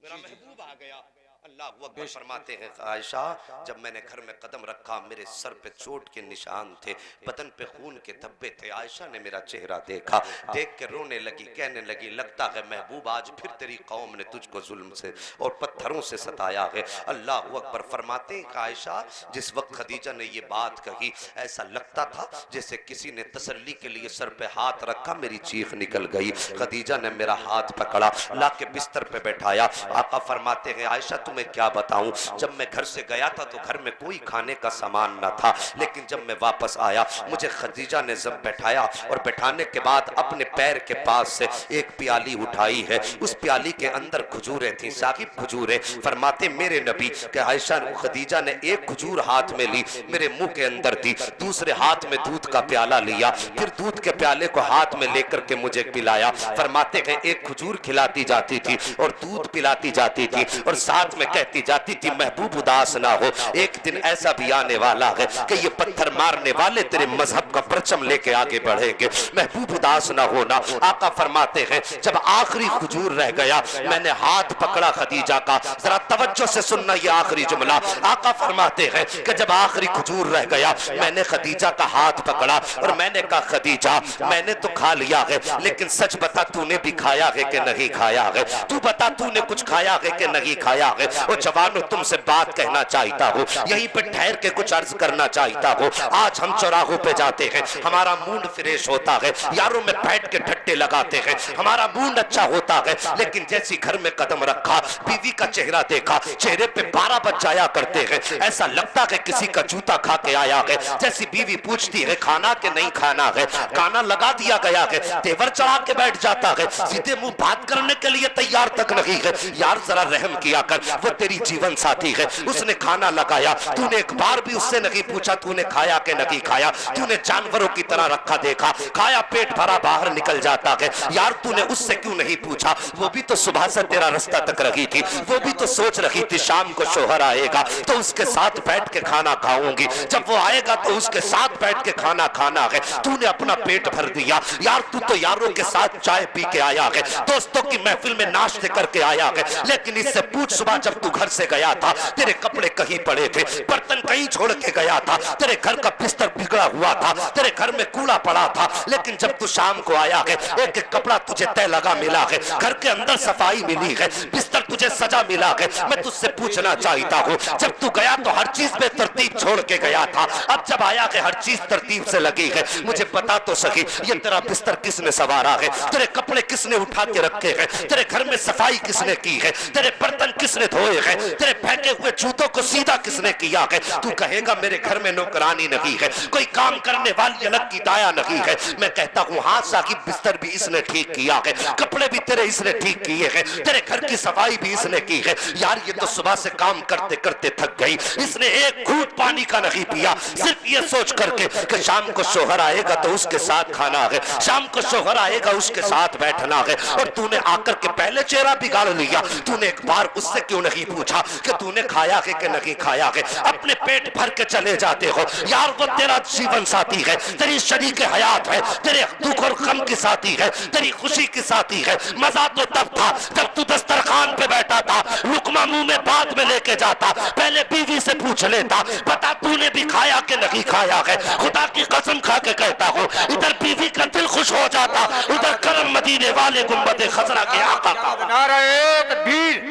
मेरा महबूब आ गया। अल्लाह अकबर फरमाते हैं आयशा, जब मैंने घर में कदम रखा मेरे सर पे चोट के निशान थे, बदन पे खून के धब्बे थे। आयशा ने मेरा चेहरा देखा, देख के रोने लगी, कहने लगी लगता है महबूब आज फिर तेरी कौम ने तुझको जुल्म से और पत्थरों से सताया है। अल्लाह अकबर फरमाते हैं आयशा, जिस वक्त खदीजा ने ये बात कही ऐसा लगता था जैसे किसी ने तसल्ली के लिए सर पे हाथ रखा, मेरी चीख निकल गई। खदीजा ने मेरा हाथ पकड़ा, ला के बिस्तर पे बैठाया। आका फरमाते हैं आयशा तुम्हें क्या बताऊं, जब मैं घर से गया था तो घर में कोई खाने का सामान न था, लेकिन जब मैं वापस आया मुझे खदीजा ने जब बैठाया और बैठाने के बाद अपने पैर के पास से एक प्याली उठाई है, उस प्याली के अंदर खजूरें थी, साकिब खजूरें। फरमाते मेरे नबी के आयशा खदीजा ने एक खजूर हाथ में ली, मेरे मुंह के अंदर दी, दूसरे हाथ में दूध का प्याला लिया, फिर दूध के प्याले को हाथ में लेकर के मुझे पिलाया। फरमाते हैं एक खजूर खिलाती जाती थी और दूध पिलाती जाती थी और साथ में कहती जाती थी महबूब उदास ना हो, एक दिन ऐसा भी आने वाला है कि ये पत्थर मारने वाले तेरे मजहब का परचम लेके आगे बढ़ेंगे, महबूब उदास ना होना। आका फरमाते हैं जब आखिरी खजूर रह गया मैंने हाथ पकड़ा खदीजा का, जरा तवज्जो से सुनना ये आखिरी जुमला। आका फरमाते हैं कि जब आखिरी खजूर रह गया मैंने खदीजा का हाथ पकड़ा और मैंने कहा खदीजा मैंने तो खा लिया है, लेकिन सच बता तूने भी खाया है कि नहीं खाया है, तू बता तूने कुछ खाया है कि नहीं खाया है। और जवानों तुमसे बात कहना चाहता हूँ, यहीं पे ठहर के कुछ अर्ज करना चाहता हूँ। आज हम चौराहों पे जाते हैं, हमारा मूड फ्रेश होता है, यारों में बैठ के ठट्टे लगाते हैं, हमारा मूड अच्छा होता है, लेकिन जैसी घर में कदम रखा बीवी का चेहरा देखा, चेहरे पे 12 बज जाया करते हैं, ऐसा लगता है किसी का जूता खा के आया है। जैसी बीवी पूछती है खाना के नहीं खाना है, खाना लगा दिया गया है, तेवर चढ़ा के बैठ जाता है, सीधे मुंह बात करने के लिए तैयार तक नहीं है। यार जरा रहम किया कर, वो तेरी जीवन साथी है, उसने खाना लगाया, तूने एक बार भी उससे नहीं पूछा तूने खाया कि नहीं खाया, तूने जानवरों की तरह रखा देखा, खाया पेट भरा बाहर निकल जाता है। यार तूने उससे क्यों नहीं पूछा, वो भी तो सुबह से तेरा रास्ता तक रही थी, वो भी तो सोच रही थी शाम को शोहर आएगा तो उसके साथ बैठ के खाना खाऊंगी, जब वो आएगा तो उसके साथ बैठ के खाना खाना है, तूने अपना पेट भर दिया। यार तू तो यारों के साथ चाय पी के आया है, दोस्तों की महफिल में नाश्ते करके आया है, लेकिन इससे पूछ सुबह जब तू घर से गया था तेरे कपड़े कहीं पड़े थे, बर्तन कहीं छोड़ के गया था, तेरे घर का बिस्तर बिगड़ा हुआ था, तेरे घर में कूड़ा पड़ा था, लेकिन जब तू शाम को आया है एक एक कपड़ा तुझे तय लगा मिला है, घर के अंदर सफाई मिली है, बिस्तर तुझे सजा मिला है। मैं तुझसे पूछना चाहता हूँ जब तू गया तो हर चीज में तरतीब छोड़ के गया था, अब जब आया है हर चीज तरतीब से लगी है, मुझे बता तो सही ये तेरा बिस्तर किसने सवारा है, तेरे कपड़े किसने उठा के रखे हैं, तेरे घर में सफाई किसने की है, तेरे बर्तन किसने धोए हैं, तेरे फेंके हुए जूतों को सीधा किसने किया है। तू कहेगा मेरे घर में नौकरानी नहीं है, कोई काम करने वाली अलग की दाया नहीं है, मैं कहता हूँ हाँ साकिब बिस्तर भी इसने ठीक किया है, कपड़े भी तेरे इसने ठीक किए हैं, तेरे घर की सफाई भी इसने की है। यार ये तो सुबह से काम करते करते थक गई, इसने एक घूंट पानी का नहीं पिया, सिर्फ ये सोच करके कि शाम को शोहर आएगा तो उसके साथ खाना है, शाम को शोहर आएगा उसके साथ बैठना है, और तूने आकर के पहले चेहरा बिगाड़ लिया। तूने एक बार उससे क्यों नहीं पूछा कि तूने खाया है कि नहीं खाया है, अपने पेट भर के चले जाते हो। यार वो तेरा जीवन साथी है, तेरी शरीक हयात है, तेरे दुख और गम की साथी है, तेरी खुशी की साथी है। मजा तो तब था जब तू दस्तरखान पे बैठा था, लुकमा मुंह में बाद में लेके जाता, पहले बीवी से पूछ लेता बता तूने भी खाया कि नहीं खाया है। खुदा की कसम खा के कहता हूँ इधर बीवी का दिल खुश हो जाता, उधर करम मदीने वाले गुंबद खजरा के आका का। नाराए तकबीर,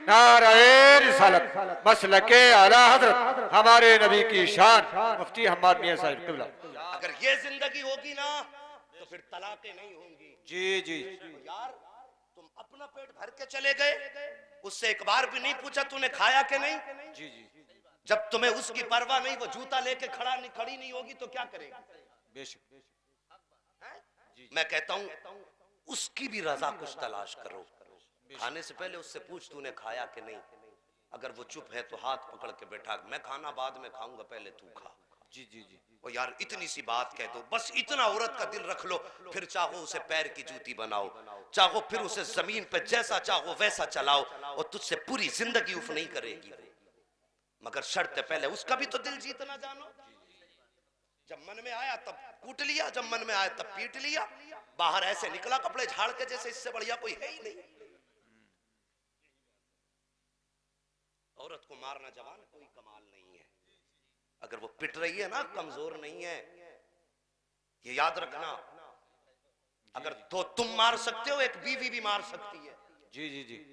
नाराए रिसालत, मसलके आला हजरत हमारे नबी की शान मुफ्ती हम्माद मियां साहिब किबला। अगर ये जिंदगी होगी ना तो फिर तलाकें नहीं होंगी। जी जी यार तुम अपना पेट भर के चले गए, उससे एक बार भी नहीं पूछा तूने खाया कि नहीं। जी जी जब तुम्हें उसकी परवाह नहीं, वो जूता लेके खड़ी नहीं होगी तो क्या करेगा। बेशक मैं कहता हूं उसकी भी रजा कुछ तलाश करो, खाने से पहले उससे पूछ तूने खाया कि नहीं। अगर वो चुप है तो हाथ पकड़ के बैठा, मैं खाना बाद में खाऊंगा पहले तू खा। जी जी जी और यार इतनी सी बात कह दो, बस इतना औरत का दिल रख लो, फिर चाहो उसे पैर की जूती बनाओ, चाहो फिर उसे जमीन पे जैसा चाहो वैसा चलाओ, और तुझसे पूरी जिंदगी उफ नहीं करेगी, मगर शर्त पहले उसका भी तो दिल जीतना जानो। जब मन में आया तब कूट लिया, जब मन में आया तब पीट लिया, बाहर ऐसे निकला कपड़े झाड़ के जैसे इससे बढ़िया कोई है ही नहीं। औरत को मारना जवान कोई कमाल नहीं है, अगर वो पिट रही है ना कमजोर नहीं है, ये याद रखना। अगर तो तुम मार सकते हो, एक बीवी भी मार सकती है। जी जी जी।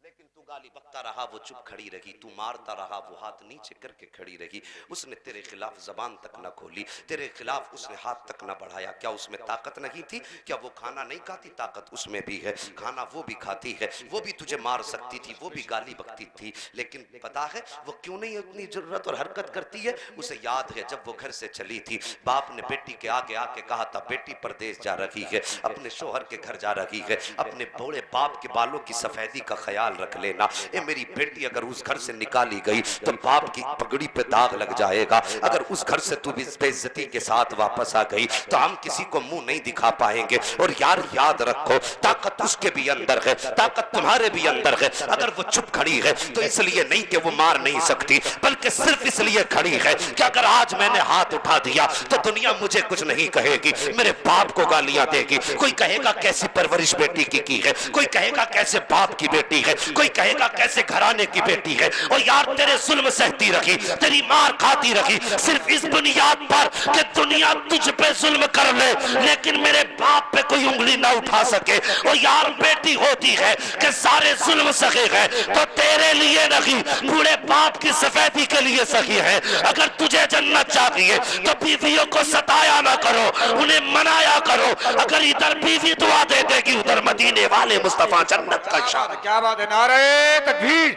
लेकिन तू गाली बकता रहा, वो चुप खड़ी रही। तू मारता रहा, वो हाथ नीचे करके खड़ी रही। उसने तेरे खिलाफ जबान तक ना खोली, तेरे खिलाफ उसने हाथ तक ना बढ़ाया। क्या उसमें ताकत नहीं थी? क्या वो खाना नहीं खाती? ताकत उसमें भी है, खाना वो भी खाती है। वो भी तुझे मार सकती थी, वो भी गाली बकती थी, लेकिन पता है वो क्यों नहीं उतनी जरूरत और हरकत करती है? उसे याद है जब वो घर से चली थी, बाप ने बेटी के आगे आके कहा था, बेटी परदेश जा रही है, अपने शोहर के घर जा रही है, अपने बूढ़े बाप के बालों की सफेदी का ख्याल रख लेना। ये मेरी बेटी अगर उस घर से निकाली गई तो बाप की पगड़ी पे दाग लग जाएगा। अगर उस घर से तू भी बेइज्जती के साथ वापस आ गई तो हम किसी को मुंह नहीं दिखा पाएंगे। और यार याद रखो, ताकत उसके भी अंदर है, ताकत तुम्हारे भी अंदर है। अगर वो चुप खड़ी है तो इसलिए नहीं कि वो मार नहीं सकती, बल्कि सिर्फ इसलिए खड़ी है कि अगर आज मैंने हाथ उठा दिया तो दुनिया मुझे कुछ नहीं कहेगी, मेरे बाप को गालियां देगी। कोई कहेगा कैसी परवरिश बेटी की है, कोई कहेगा कैसे बाप की बेटी है, कोई कहेगा कैसे घराने की बेटी है। और यार तेरे जुल्म सहती रही, तेरी मार खाती रही, सिर्फ इस बुनियाद पर कि दुनिया तुझ पे जुल्म कर ले लेकिन मेरे बाप पे कोई उंगली ना उठा सके। और यार बेटी होती है कि सारे जुल्म सहे हैं तो तेरे लिए नहीं, बूढ़े बाप की सफेदी के लिए सही है। अगर तुझे जन्नत चाहिए तो बीवियों को सताया ना करो, उन्हें मनाया करो। अगर इधर बीवी दुआ दे देगी, उधर मदीने वाले मुस्तफा जन्नत का इशारा। क्या बात है, नारे तकबीर,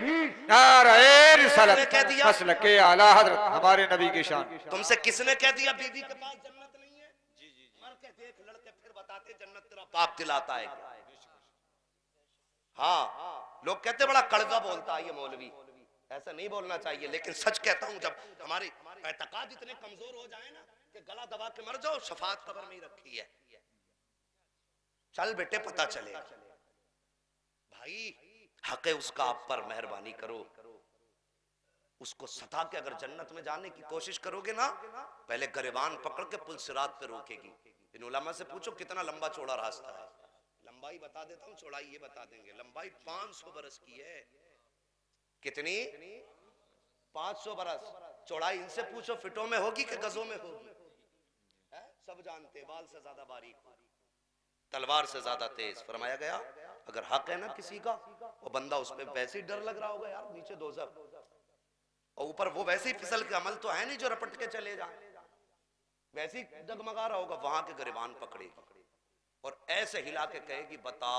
नारे रिसालत, मसलके आला हजरत हमारे नबी की शान। तुमसे किसने कह दिया बीवी के पास जन्नत नहीं है? मर के देख लड़के, फिर बताते जन्नत तेरा बाप दिलाता है क्या? हाँ, लोग कहते बड़ा कड़वा बोलता है ये मौलवी, ऐसा नहीं बोलना चाहिए, लेकिन सच कहता हूं, जब हमारे एतकाद इतने कमजोर हो जाए ना कि गला दबा के मर जाओ, शफात कब्र में ही रखी है। चल बेटे पता चले भाई, हक है उसका आप पर, मेहरबानी करो। उसको सता के अगर जन्नत में जाने की कोशिश करोगे ना, पहले गरेबान पकड़ के पुल सिरात पे रोकेगी। इन उलमा से पूछो कितना लंबा चौड़ा रास्ता है, लंबाई बता देता हूँ, चौड़ाई ये बता देंगे। लंबाई 500 बरस की है। कितनी? 500 बरस। चौड़ाई इनसे पूछो फिटों में होगी कि गजों में होगी? है? सब जानते, बाल से ज्यादा बारीक, तलवार से ज्यादा तेज। फरमाया गया अगर हक है ना किसी का, वो बंदा उस पर वैसे ही डर लग रहा होगा यार, नीचे दोज़ख, और ऊपर वो वैसे ही फिसल के, अमल तो है नहीं जो रपट के चले जाए, वैसे ही डगमगा रहा होगा। वहां के गरिबान पकड़ेगी और ऐसे हिला के कहेगी, बता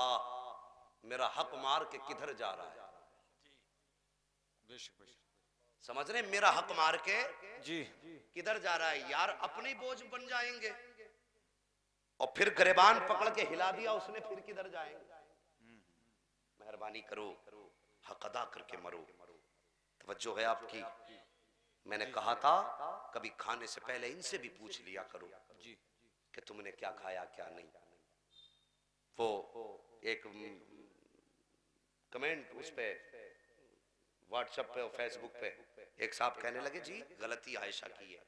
मेरा हक मार के किधर जा रहा है? समझ रहे, मेरा हक मार के जी किधर जा रहा है? यार अपनी बोझ बन जाएंगे। और फिर गरिबान पकड़ के हिला दिया उसने, फिर किधर जाएंगे? मेहरबानी करो, हक अदा करके मरो। तवज्जो है आपकी? मैंने कहा था कभी खाने से पहले इनसे भी पूछ लिया करो जी कि तुमने क्या खाया क्या नहीं। वो एक कमेंट उस पे व्हाट्सएप पे और फेसबुक पे एक साहब कहने लगे, जी गलती आयशा की है,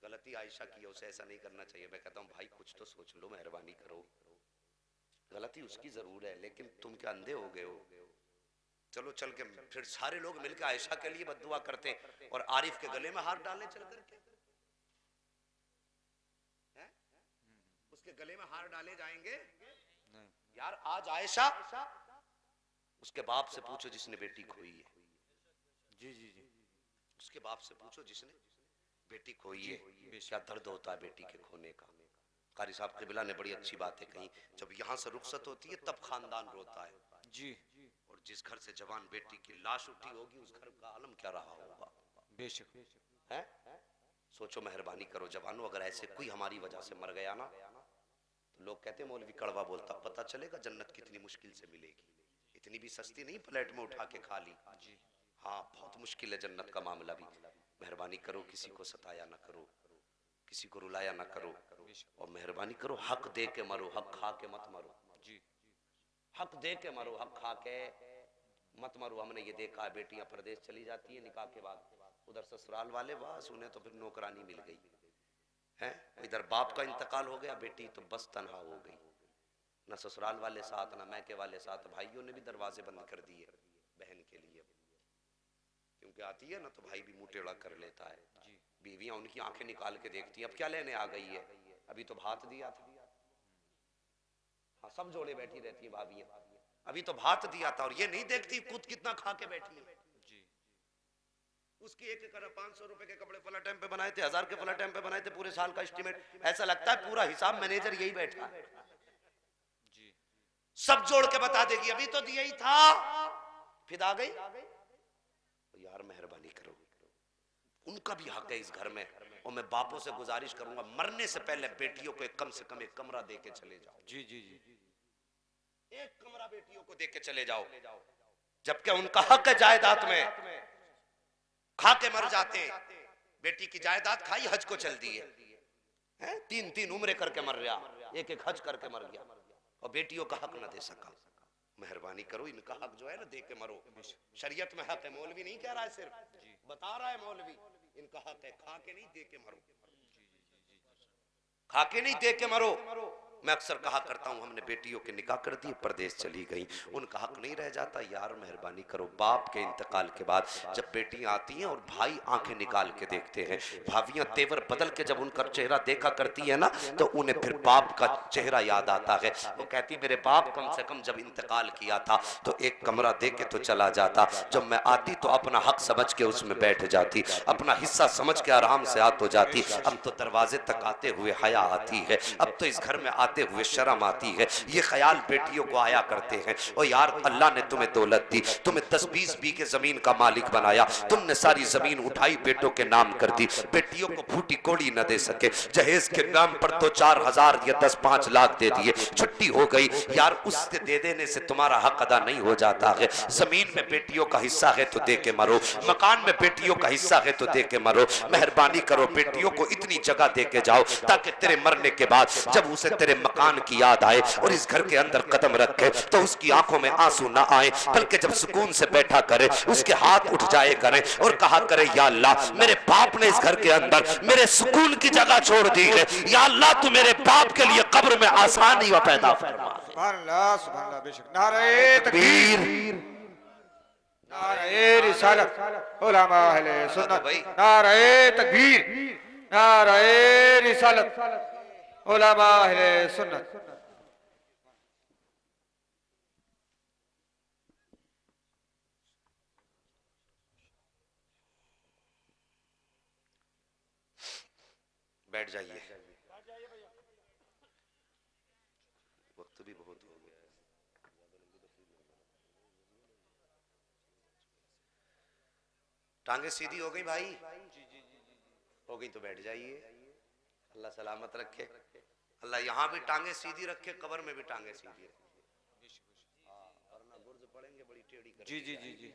गलती आयशा की है, उसे ऐसा नहीं करना चाहिए। मैं कहता हूँ भाई कुछ तो सोच लो, मेहरबानी करो। गलती उसकी जरूर है, लेकिन तुम क्या अंधे हो गए हो? चलो चल के फिर सारे लोग मिलकर आयशा के लिए बद्दुआ करते हैं और आरिफ के गले में हाथ डालने चल करके, उसके गले में हार डाले जाएंगे यार। आज आयशा, उसके बाप से पूछो जिसने बेटी खोई है, जी जी जी, उसके बाप से पूछो जिसने बेटी खोई है, क्या दर्द होता है बेटी के खोने का। कारी साहब क़िबला ने बड़ी अच्छी बातें कही, जब यहाँ से रुखसत होती है तब खानदान रोता है जी। और जिस घर से जवान बेटी की लाश उठी होगी उस घर का आलम क्या रहा होगा। बेशक है? सोचो, मेहरबानी करो जवानों, अगर ऐसे कोई हमारी वजह से मर गया ना तो लोग कहते हैं मौलवी कड़वा बोलता, पता चलेगा जन्नत कितनी मुश्किल से मिलेगी। इतनी भी सस्ती नहीं प्लेट में उठा के खा ली। हाँ, बहुत मुश्किल है जन्नत का मामला भी। मेहरबानी करो, किसी को सताया ना करो, किसी को रुलाया ना करो, और मेहरबानी करो हक दे के मरो, हक खा के मत मरो जी। हक दे के मरो, हक खा के मत मरो। हमने ये देखा है, बेटियां प्रदेश चली जाती है निकाह के बाद, उधर ससुराल वाले बस उन्हें तो फिर नौकरानी मिल गई है, इधर बाप का इंतकाल हो गया, बेटी तो बस तनहा हो गई, ना ससुराल वाले साथ ना मैके वाले साथ। भाइयों ने भी दरवाजे बंद कर दिए बहन के लिए। क्योंकि आती है ना तो भाई भी मुंह टेढ़ा कर लेता है। बीवियां उनकी आंखें निकाल के देखती हैं, अब क्या लेने आ गई है, अभी तो भात दिया था। हाँ, सब जोड़े बैठी रहती है भाभियां, अभी तो भात दिया था, और ये नहीं देखती खुद कितना खा के बैठी है। उसकी एक 500 रुपए के कपड़े फला टाइम पे बनाए थे, 1000 के फला टाइम पे बनाए थे, पूरे साल का एस्टीमेट, ऐसा लगता है पूरा हिसाब मैनेजर यही बैठा है, सब जोड़ के बता देगी अभी तो दिया ही था, फिर आ गई। तो यार मेहरबानी करो, उनका भी हक है इस घर में, और मैं बापों से गुजारिश करूंगा मरने से पहले बेटियों को कम से कम एक कमरा दे के चले जाओ। जी जी जी, एक कमरा बेटियों को दे के चले जाओ, जबकि उनका हक है जायदाद में, खा के मर जाते हैं। बेटी की जायदाद खाई, हज को चल दी है, 3-3 उम्रे करके मर गया, एक हज करके मर गया, और बेटियों का हक ना दे सका। मेहरबानी करो, इनका हक जो है ना दे के मरो। शरीयत में हक है, मौलवी नहीं कह रहा है, सिर्फ बता रहा है मौलवी, इनका हक है, खा के नहीं दे के मरो, खा के नहीं दे के मरो। मैं अक्सर कहा करता हूं, हमने बेटियों के निकाह कर दिए, परदेश चली गई, उनका हक नहीं रह जाता। यार मेहरबानी करो, बाप के इंतकाल के बाद जब बेटियां आती हैं और भाई आंखें निकाल के देखते हैं, भाभियां तेवर बदल के जब उनका चेहरा देखा करती है ना, तो उन्हें फिर बाप का चेहरा याद आता है। वो कहती मेरे बाप कम से कम जब इंतकाल किया था तो एक कमरा दे के तो चला जाता, जब मैं आती तो अपना हक समझ के उसमें बैठ जाती, अपना हिस्सा समझ के आराम से हाथ हो जाती। अब तो दरवाजे तक आते हुए हया आती है, अब तो इस घर में आते हुए शर्म आती है। ये ख्याल बेटियों को आया करते हैं, ओ यार अल्लाह ने तुम्हें दौलत दी, तुम्हें 10-20 बीघे जमीन का मालिक बनाया, तुमने सारी जमीन उठाई बेटों के नाम कर दी, बेटियों को फूटी कोड़ी न दे सके, जहेज के नाम पर तो 4000 या 10-5 लाख दे दिए, छुट्टी हो गई। यार उससे दे देने से तुम्हारा हक अदा नहीं हो जाता है। जमीन में बेटियों का हिस्सा है तो दे के मरो, मकान में बेटियों का हिस्सा है तो दे के मरो। मेहरबानी करो, बेटियों को इतनी जगह दे के जाओ ताकि तेरे मरने के बाद जब उसे तेरे मकान की याद आए और इस घर के अंदर कदम रखे तो उसकी आंखों में आंसू ना आए, बल्कि जब सुकून से बैठा करे उसके हाथ उठ जाए करे और कहा करे या अल्लाह मेरे बाप ने इस घर के अंदर मेरे सुकून की जगह छोड़ दी है, या अल्लाह तू मेरे बाप के लिए कब्र में आसानी व पैदा फरमा। सुभान अल्लाह, सुभान अल्लाह, बेशक। नारे तकबीर, नारे रिसालत, उलमा अहले सुन्नत, नारे तकबीर, नारे रिसालत, उलमा अहले सुन्नत। बैठ जाइए, वक्त भी बहुत हो गया है। टांगे सीधी हो गई भाई? हो गई तो बैठ जाइए, अल्लाह सलामत रखे, अल्लाह यहाँ भी टांगे सीधी रखे, कब्र में भी टांगे सीधी रखे, वरना गुर्ज पड़ेंगे बड़ी टेढ़ी करके। जी जी जी जी,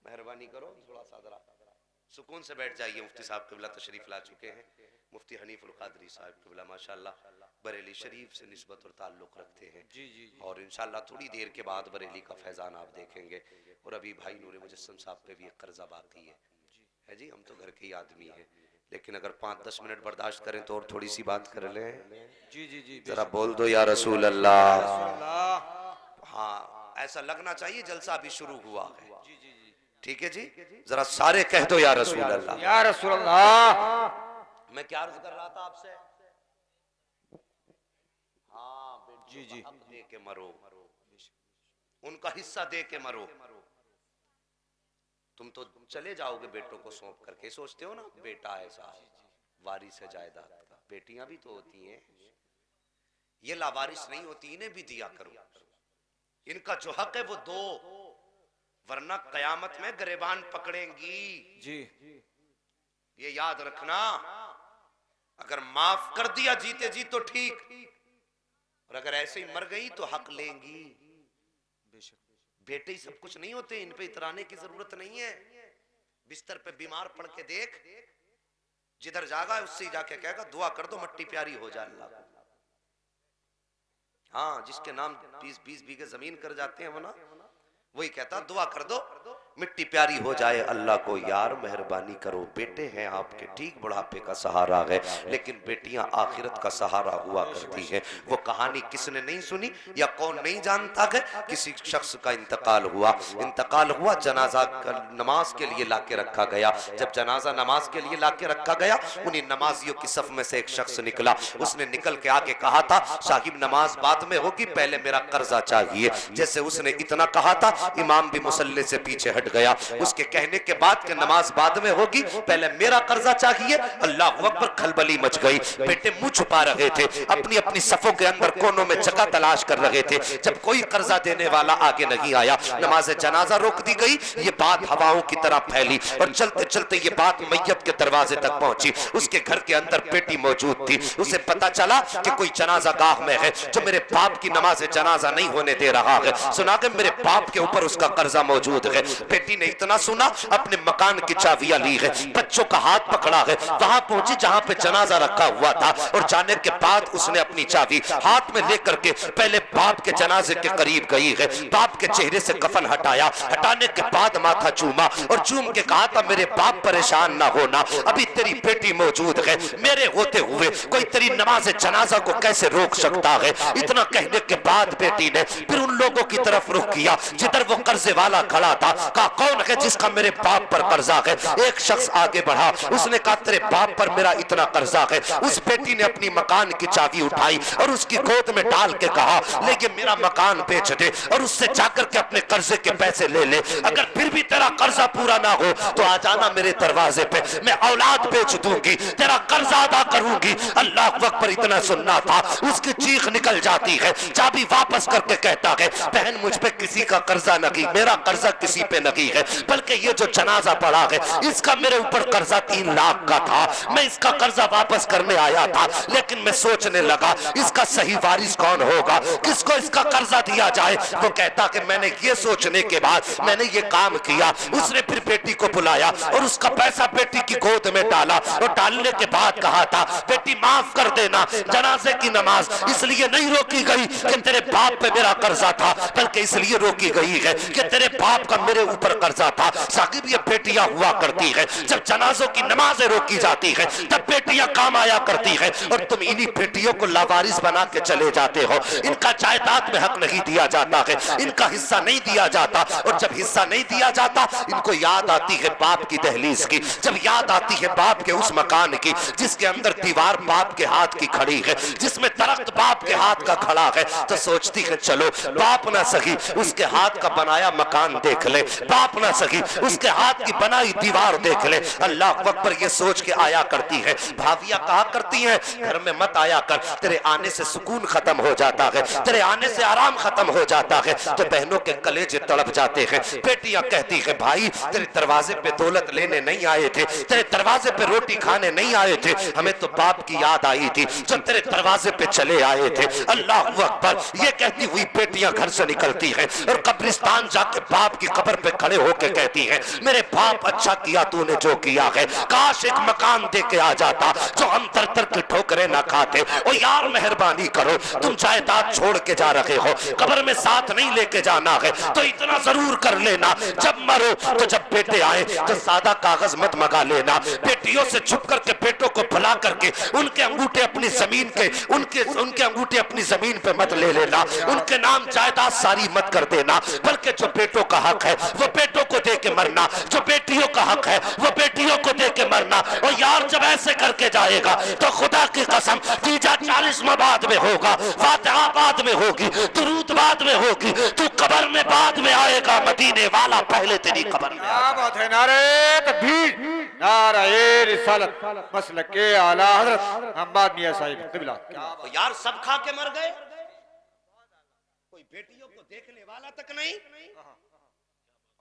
मेहरबानी करो, थोड़ा सा जरा सुकून से बैठ जाइए। मुफ्ती साहब किबला तशरीफ ला चुके हैं, मुफ्ती हनीफ उल कादरी साहब किबला माशाल्लाह बरेली शरीफ से निस्बत और ताल्लुक़ रखते हैं। जी जी, और इंशाल्लाह थोड़ी देर के बाद बरेली का फैज़ान आप देखेंगे। और अभी भाई नूर मुजस्सम साहब पे भी एक कर्जा बाकी है जी, हम तो घर के ही आदमी हैं, लेकिन अगर 5-10 मिनट बर्दाश्त करें तो और थोड़ी सी बात कर लें। जी जी जी, जरा बोल दो या रसूल अल्लाह। अल्लाह। हाँ, ऐसा लगना चाहिए जलसा अभी शुरू हुआ है। जी जी जी, ठीक है जी, जरा सारे कह दो या रसूल अल्लाह। या रसूल अल्लाह। मैं क्या अर्ज कर रहा था आपसे? हाँ, जी जी, हक दे के मरो, उनका हिस्सा दे के मरो। तुम तो चले जाओगे बेटों को सौंप करके, सोचते हो ना बेटा ऐसा वारिस है जायदाद का, बेटियां भी तो होती हैं, ये लावारिस नहीं होती, इन्हें भी दिया करो, इनका जो हक है वो दो, वरना कयामत में गिरबान पकड़ेंगी जी, ये याद रखना। अगर माफ कर दिया जीते जी तो ठीक, और अगर ऐसे ही मर गई तो हक लेंगी। बेशक, बेटे ही सब कुछ नहीं होते, इन पे इतराने की जरूरत नहीं है। बिस्तर पे बीमार पड़ के देख, जिधर जागा उससे जाके कहेगा दुआ कर दो मट्टी प्यारी हो जाए अल्लाह को। हाँ, जिसके नाम 20-20 बीघे जमीन कर जाते हैं वो ना, वही कहता दुआ कर दो मिट्टी प्यारी हो जाए अल्लाह को यार मेहरबानी करो। बेटे हैं आपके ठीक बुढ़ापे का सहारा है, लेकिन बेटियां आखिरत का सहारा हुआ करती हैं। वो कहानी किसने नहीं सुनी या कौन नहीं जानता है? किसी शख्स का इंतकाल हुआ, जनाजा नमाज के लिए लाके रखा गया। जब जनाजा नमाज के लिए लाके रखा गया, उन्हीं नमाजियों की सफ में से एक शख्स निकला। उसने निकल के आके कहा था, साहिब नमाज बाद में होगी, पहले मेरा कर्जा चाहिए। जैसे उसने इतना कहा था, इमाम भी मुसल्ले से पीछे हट गया। उसके कहने के बाद कि नमाज बाद में होगी, पहले मेरा कर्जा चाहिए, अल्लाह अकबर, खलबली मच गई। बेटे मुंह छुपा रहे थे, अपनी अपनी सफों के अंदर कोनों में जगह तलाश कर रहे थे। जब कोई कर्जा देने वाला आगे नहीं आया, नमाज जनाजा रोक दी गई। ये बात हवाओं की तरह फैली और चलते चलते ये बात मैयत के दरवाजे तक पहुंची। उसके घर के अंदर बेटी मौजूद थी। उसे पता चला कि कोई जनाजा गाह में है जो मेरे बाप की नमाज जनाजा नहीं होने दे रहा है। सुना कि मेरे बाप के ऊपर उसका कर्जा मौजूद है। बेटी ने इतना सुना, अपने मकान की चाबियां ली है, बच्चों का हाथ पकड़ा है, वहां पहुंची जहां पे जनाजा रखा हुआ था। और जाने के बाद उसने अपनी चाबी हाथ में लेकर के पहले बाप के जनाजे के करीब गई है। बाप के चेहरे से कफन हटाया, हटाने के बाद माथा चूमा और चूम के कहा था, मेरे बाप परेशान ना होना, अभी तेरी बेटी मौजूद है। मेरे होते हुए कोई तेरी नमाज जनाजा को कैसे रोक सकता है? इतना कहने के बाद बेटी ने फिर उन लोगों की तरफ रुख किया जिधर वो कर्जे वाला खड़ा था। कहा, कौन है जिसका मेरे बाप पर कर्जा है? एक शख्स आगे बढ़ा, उसने कहा, तेरे बाप पर मेरा इतना कर्जा है। उस बेटी ने अपनी मकान की चाबी उठाई और उसकी गोद में डाल के कहा, लेकिन मेरा मकान बेच दे और उससे जाकर के अपने कर्जे के पैसे ले ले। अगर फिर भी तेरा कर्जा पूरा ना हो तो आ जाना मेरे दरवाजे पे, मैं औलाद बेच दूंगी, तेरा कर्जा अदा करूंगी। अल्लाह अकबर, इतना सुनना था, उसकी चीख निकल जाती है। चाबी वापस करके कहता है, बहन मुझ पे किसी का कर्जा नहीं, मेरा कर्जा किसी पे नहीं है, बल्कि ये जो जनाजा पड़ा है इसका मेरे ऊपर कर्जा 3 लाख का था। मैं इसका कर्जा वापस करने आया था, लेकिन मैं सोचने लगा इसका सही वारिस कौन होगा, किसको इसका कर्जा दिया जाए। वो कहता कि मैंने ये सोचने के बाद मैंने ये काम किया। उसने फिर बेटी को बुलाया और उसका पैसा बेटी की गोद में डाला और डालने के बाद कहा था, बेटी माफ कर देना, जनाजे की नमाज इसलिए नहीं रोकी गई कि तेरे बाप पे मेरा कर्जा था, बल्कि इसलिए रोकी गई है कि तेरे बाप का मेरे ऊपर कर्जा था। साकिब, ये बेटियां हुआ करती है, जब जनाजों की नमाजें रोकी जाती है तब बेटियां काम आया करती है और तुम इन्हीं बेटियों को लावारिस बना के चले जाते हो। इनका जायदाद में हक नहीं दिया जाता है, इनका हिस्सा नहीं दिया जाता। और जब हिस्सा नहीं दिया जाता, इनको याद आती है बाप की दहलीज की, जब याद आती है बाप के उस मकान की जिसके अंदर दीवार बाप के हाथ की खड़ी है, जिसमें दरख्त बाप के हाथ का खड़ा है, तो सोचती है चलो बाप ना सही उसके हाथ का बनाया मकान देख ले, बाप ना सही उसके हाथ की बनाई दीवार देख ले। अल्लाह अकबर, ये सोच के आया करती है। भाभियां कहा करती हैं, घर में मत आया कर, तेरे आने से सुकून खत्म हो जाता है, तेरे आने से आराम खत्म हो जाता है। तो बहनों के कलेजे तड़प जाते हैं। बेटियां कहती है, भाई तेरे दरवाजे पे दौलत लेने नहीं आए थे, तेरे दरवाजे पे रोटी खाने नहीं आए थे, हमें तो बाप की याद आई थी जो तेरे दरवाजे पे चले आए थे। अल्लाह अकबर, ये कहती हुई बेटियां घर से निकलती हैं और कब्रिस्तान जाके बाप की कब्र पे खड़े होकर कहती हैं, मेरे बाप अच्छा किया तूने जो किया है, काश एक मकान दे के आ जाता जो हम तर तर की ठोकरें ना खाते। ओ यार मेहरबानी करो, तुम जायदाद छोड़ के जा रहे हो, कब्र में साथ नहीं लेके जाना है तो इतना जरूर कर लेना, जब मरो तो जब बेटे आए तो सादा कागज मत मंगा लेना। बेटियों से छुप करके बेटों को भुला करके उनके अंगूठे अपनी जमीन के उनके अंगूठे अपनी जमीन पे मत ले लेना, उनके नाम जायदाद सारी मत कर देना, बल्कि जो बेटों का हक है वो बेटों को दे के मरना, जो बेटियों का हक है वो बेटियों को दे के मरना। और यार जब ऐसे करके जाएगा तो खुदा की कसम तीजा 40वां बाद में होगा, फातिहा बाद में होगी, दुरूद बाद में होगी, तू कब्र में बाद में आएगा, मदीने वाला पहले तेरी कब्र में। क्या बात है, नारे तकबीर, नारे रिसालत, मसलक के आला हज़रत अहमद मियां साहिब क़िबला। तो यार सब खा के मर गए, कोई बेटियों को देखने वाला तक नहीं।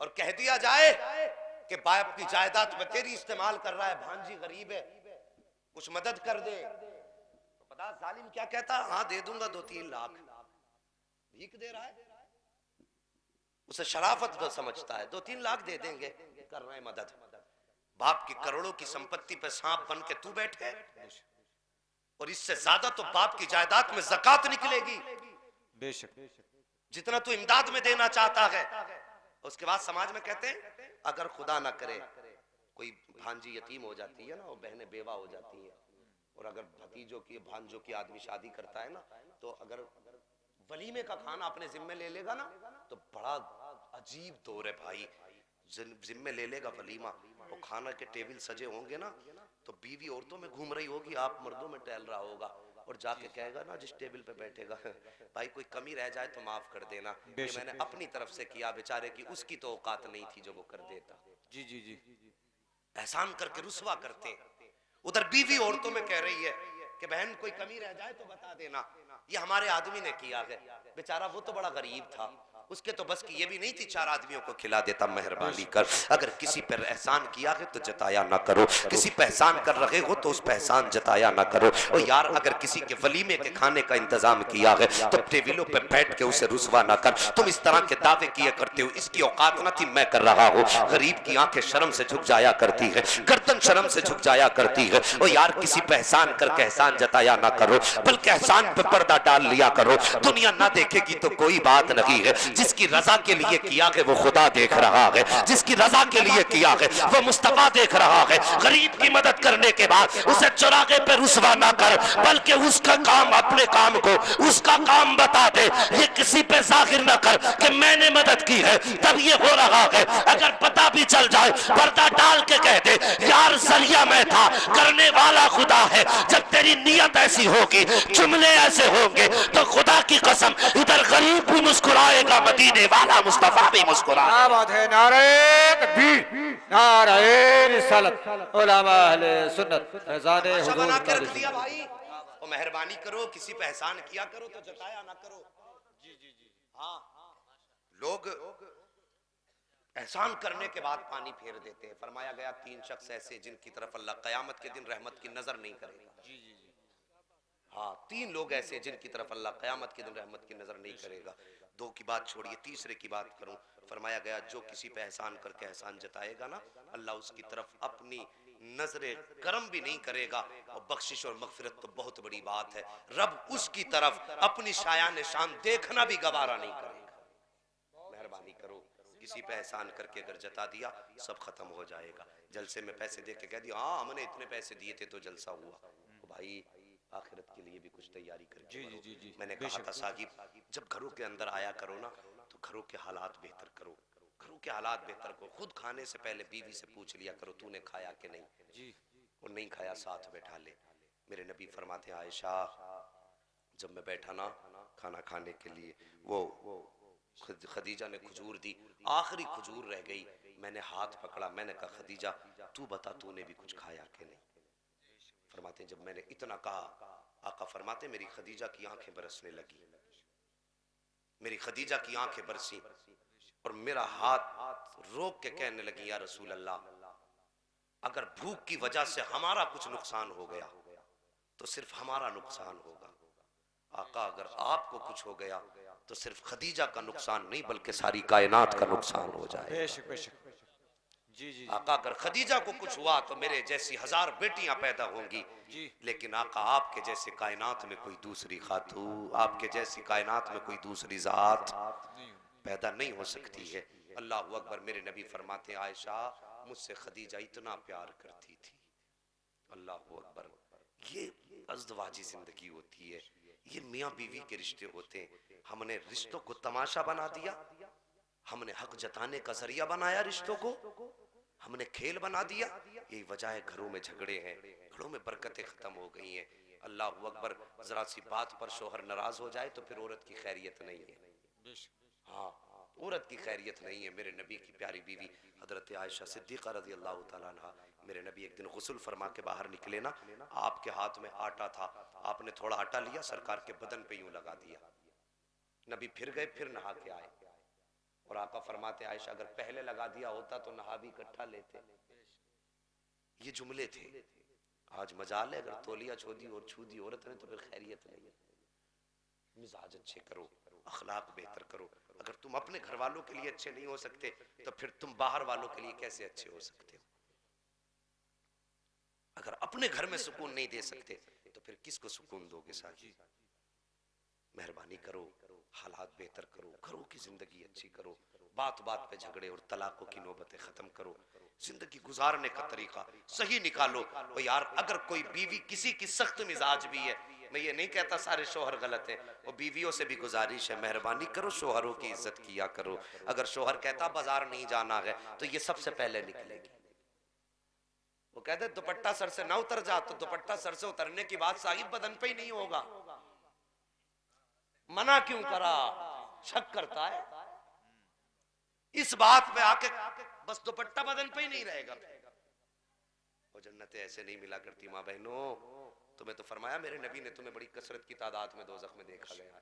और कह दिया जाए कि बाप की जायदाद में तेरी इस्तेमाल कर रहा है, भांजी गरीब है कुछ मदद कर दे, तो पता जालिम क्या कहता, हाँ दे दूंगा 2-3 लाख, भीख दे रहा है, उसे शराफत तो समझता है, 2-3 लाख दे देंगे, कर रहे हैं मदद। बाप की करोड़ों की संपत्ति पे सांप बन के तू बैठे, और इससे ज्यादा तो बाप की जायदाद में ज़कात निकलेगी। बेशक जितना तू इमदाद में देना चाहता है उसके बाद समाज में कहते हैं अगर खुदा ना करे कोई भांजी यतीम हो जाती है ना, और बहनें बेवा हो जाती हैं, और अगर भतीजों की भांजों की आदमी शादी करता है ना, तो अगर वलीमे का खाना अपने जिम्मे ले लेगा ना, तो बड़ा अजीब दौर है भाई। जिम्मे ले लेगा वलीमा, और खाना के टेबल सजे होंगे ना, तो बीवी औरतों में घूम रही होगी, आप मर्दों में टहल रहा होगा, और जाके कहेगा ना जिस टेबल पे बैठेगा, भाई कोई कमी रह जाए तो माफ कर देना, ये बेशक मैंने अपनी तरफ से किया, बेचारे की उसकी तो औकात नहीं थी जो वो कर देता। जी जी जी एहसान करके रुसवा करते हैं। उधर बीवी औरतों में कह रही है कि बहन कोई कमी रह जाए तो बता देना, ये हमारे आदमी ने किया है, बेचारा वो तो बड़ा गरीब था, उसके तो बस की ये भी नहीं थी 4 आदमियों को खिला देता, मेहरबानी कर अगर किसी पर एहसान किया है तो जताया ना करो, किसी पर एहसान कर रहे हो तो उस पर एहसान जताया ना करो। और यार अगर किसी के वलीमे के खाने का इंतजाम किया है तो टेबलों पे बैठ के उसे रुसवा ना कर। तुम इस तरह के दावे किए करते हो, इसकी औकात ना थी, मैं कर रहा हूँ। गरीब की आंखें शर्म से झुक जाया करती है, गर्दन शर्म से झुक जाया करती है। और यार किसी पे एहसान करके एहसान जताया ना करो, बल्कि एहसान पे पर्दा डाल लिया करो। दुनिया ना देखेगी तो कोई बात नहीं है, जिसकी रजा के लिए किया है वो खुदा देख रहा है, जिसकी रजा के लिए किया है वो मुस्तफा देख रहा है। गरीब की मदद करने के बाद उसे चौराहे पे रुसवा ना कर, बल्कि उसका काम, अपने काम को उसका काम बता दे। ये किसी पे जाहिर ना कर कि मैंने मदद की है तब ये हो रहा है। अगर पता भी चल जाए पर्दा डाल के कह दे यार जरिया मैं था, करने वाला खुदा है। जब तेरी नीयत ऐसी होगी, जुमले ऐसे होंगे, तो खुदा की कसम इधर गरीब भी मुस्कुराएगा, मदीने वाला मुस्तफा भी मुस्कुराएगा। क्या बात है। नारे तकबीर, नारे रिसालत, उलमा अहले सुन्नत, फैजाने तमाशा हुजूर बना के रख नाज़िल। दिया भाई। और मेहरबानी करो, किसी पे एहसान किया करो तो जताया ना करो। हाँ, लोग एहसान करने के बाद पानी फेर देते हैं। फरमाया गया 3 शख्स ऐसे जिनकी तरफ अल्लाह कयामत के दिन रहमत की नजर नहीं करेगा। हाँ, 3 लोग ऐसे जिनकी तरफ अल्लाह कयामत के दिन रहमत की नजर नहीं करेगा। 2 की बात छोड़िए, तीसरे की बात करूं। फरमाया गया जो किसी पे एहसान करके एहसान जताएगा ना, अल्लाह उसकी तरफ अपनी नजरे करम भी नहीं करेगा। और बख्शिश और मगफिरत तो बहुत बड़ी बात है, रब उसकी तरफ अपनी शायान शान देखना भी गवारा नहीं करेगा। मेहरबानी करो, किसी पे एहसान करके अगर जता दिया सब खत्म हो जाएगा। जलसे में पैसे दे के कह दिया हाँ हमने इतने पैसे दिए थे तो जलसा हुआ। तो भाई आखिरत के लिए भी कुछ तैयारी करके मरो। मैंने कहा था साहिब, जब घरों के अंदर आया करो ना तो घरों के हालात बेहतर करो, घरों के हालात बेहतर करो। खुद खाने से पहले बीवी से पूछ लिया करो तूने खाया कि नहीं, और नहीं खाया साथ बैठा ले। मेरे नबी फरमाते आयशा, जब मैं बैठा ना खाना खाने के लिए, वो खदीजा ने खजूर दी, आखिरी खजूर रह गई। मैंने हाथ पकड़ा, मैंने कहा खदीजा तू बता तूने भी कुछ खाया कि नहीं। फरमाते जब मैंने इतना कहा, आका फरमाते मेरी खदीजा की आंखें बरसने लगी, मेरी खदीजा की आंखें बरसी और मेरा हाथ रोक के कहने लगी या रसूल अल्लाह, अगर भूख की वजह से हमारा कुछ नुकसान हो गया तो सिर्फ हमारा नुकसान होगा। आका अगर आपको कुछ हो गया तो सिर्फ खदीजा का नुकसान नहीं बल्कि सारी कायनात का नुकसान हो जाए। बेशक बेशक। जी जी आका अगर खदीजा को कुछ हुआ तो मेरे जैसी 1000 बेटियां पैदा होंगी, जी। लेकिन आका आपके जैसे कायनात में कोई दूसरी खातू, आपके जैसी कायनात में कोई दूसरी जात पैदा नहीं हो सकती है। अल्लाह अकबर। मेरे नबी फरमाते आयशा मुझसे खदीजा इतना प्यार करती थी। अल्लाह अकबर। ये अज़दवाजी जिंदगी होती है, ये मियाँ बीवी के रिश्ते होते हैं। हमने रिश्तों को तमाशा बना दिया, हमने हक जताने का जरिया बनाया रिश्तों को, हमने खेल बना दिया। यही वजह है घरों में झगड़े हैं, घरों में बरकतें खत्म हो गई हैं। अल्लाह अकबर। जरा सी बात पर शोहर नाराज हो जाए तो फिर औरत की खैरियत नहीं है। हाँ, औरत की खैरियत नहीं है। मेरे नबी की प्यारी बीवी हजरत आयशा सिद्दीक़ा रज़ी अल्लाह तआला अन्हा, मेरे नबी एक दिन गुस्ल फरमा के बाहर निकले ना, आपके हाथ में आटा था, आपने थोड़ा आटा लिया सरकार के बदन पे यूं लगा दिया। नबी फिर गए, फिर नहा के आए और आका फरमाते आयशा अगर पहले लगा दिया होता तो नहा भी इकट्ठा लेते। ये जुमले थे। आज मजाल है अगर तौलिया छोदी और छू दी औरत ने तो फिर खैरियत नहीं है। मिजाज अच्छे करो, अखलाक बेहतर करो। अगर तुम अपने घर वालों के लिए अच्छे नहीं हो सकते तो फिर तुम बाहर वालों के लिए कैसे अच्छे हो सकते हो। अगर अपने घर में सुकून नहीं दे सकते तो फिर किसको सुकून दोगे साजी। मेहरबानी करो, हालात बेहतर करो, घरों की जिंदगी अच्छी करो। बात बात पे झगड़े और तलाकों की नौबतें खत्म करो। जिंदगी गुजारने का तरीका सही निकालो। और यार अगर कोई बीवी किसी की सख्त मिजाज भी है, मैं ये नहीं कहता सारे शोहर गलत हैं, वो बीवियों से भी गुजारिश है मेहरबानी करो शोहरों की इज्जत किया करो। अगर शोहर कहता बाजार नहीं जाना है तो ये सबसे पहले निकलेगी। वो कहते दुपट्टा सर से ना उतर जा, तो दुपट्टा सर से उतरने की बात साहिब बदन पे ही नहीं होगा। मना क्यों करा, शक करता है इस बात पे आके, बस दुपट्टा बदन पे ही नहीं रहेगा। वो जन्नतें ऐसे नहीं मिला करती माँ बहनों। तुम्हें तो फरमाया मेरे नबी ने तुम्हें बड़ी कसरत की तादाद में दोज़ख में देखा गया,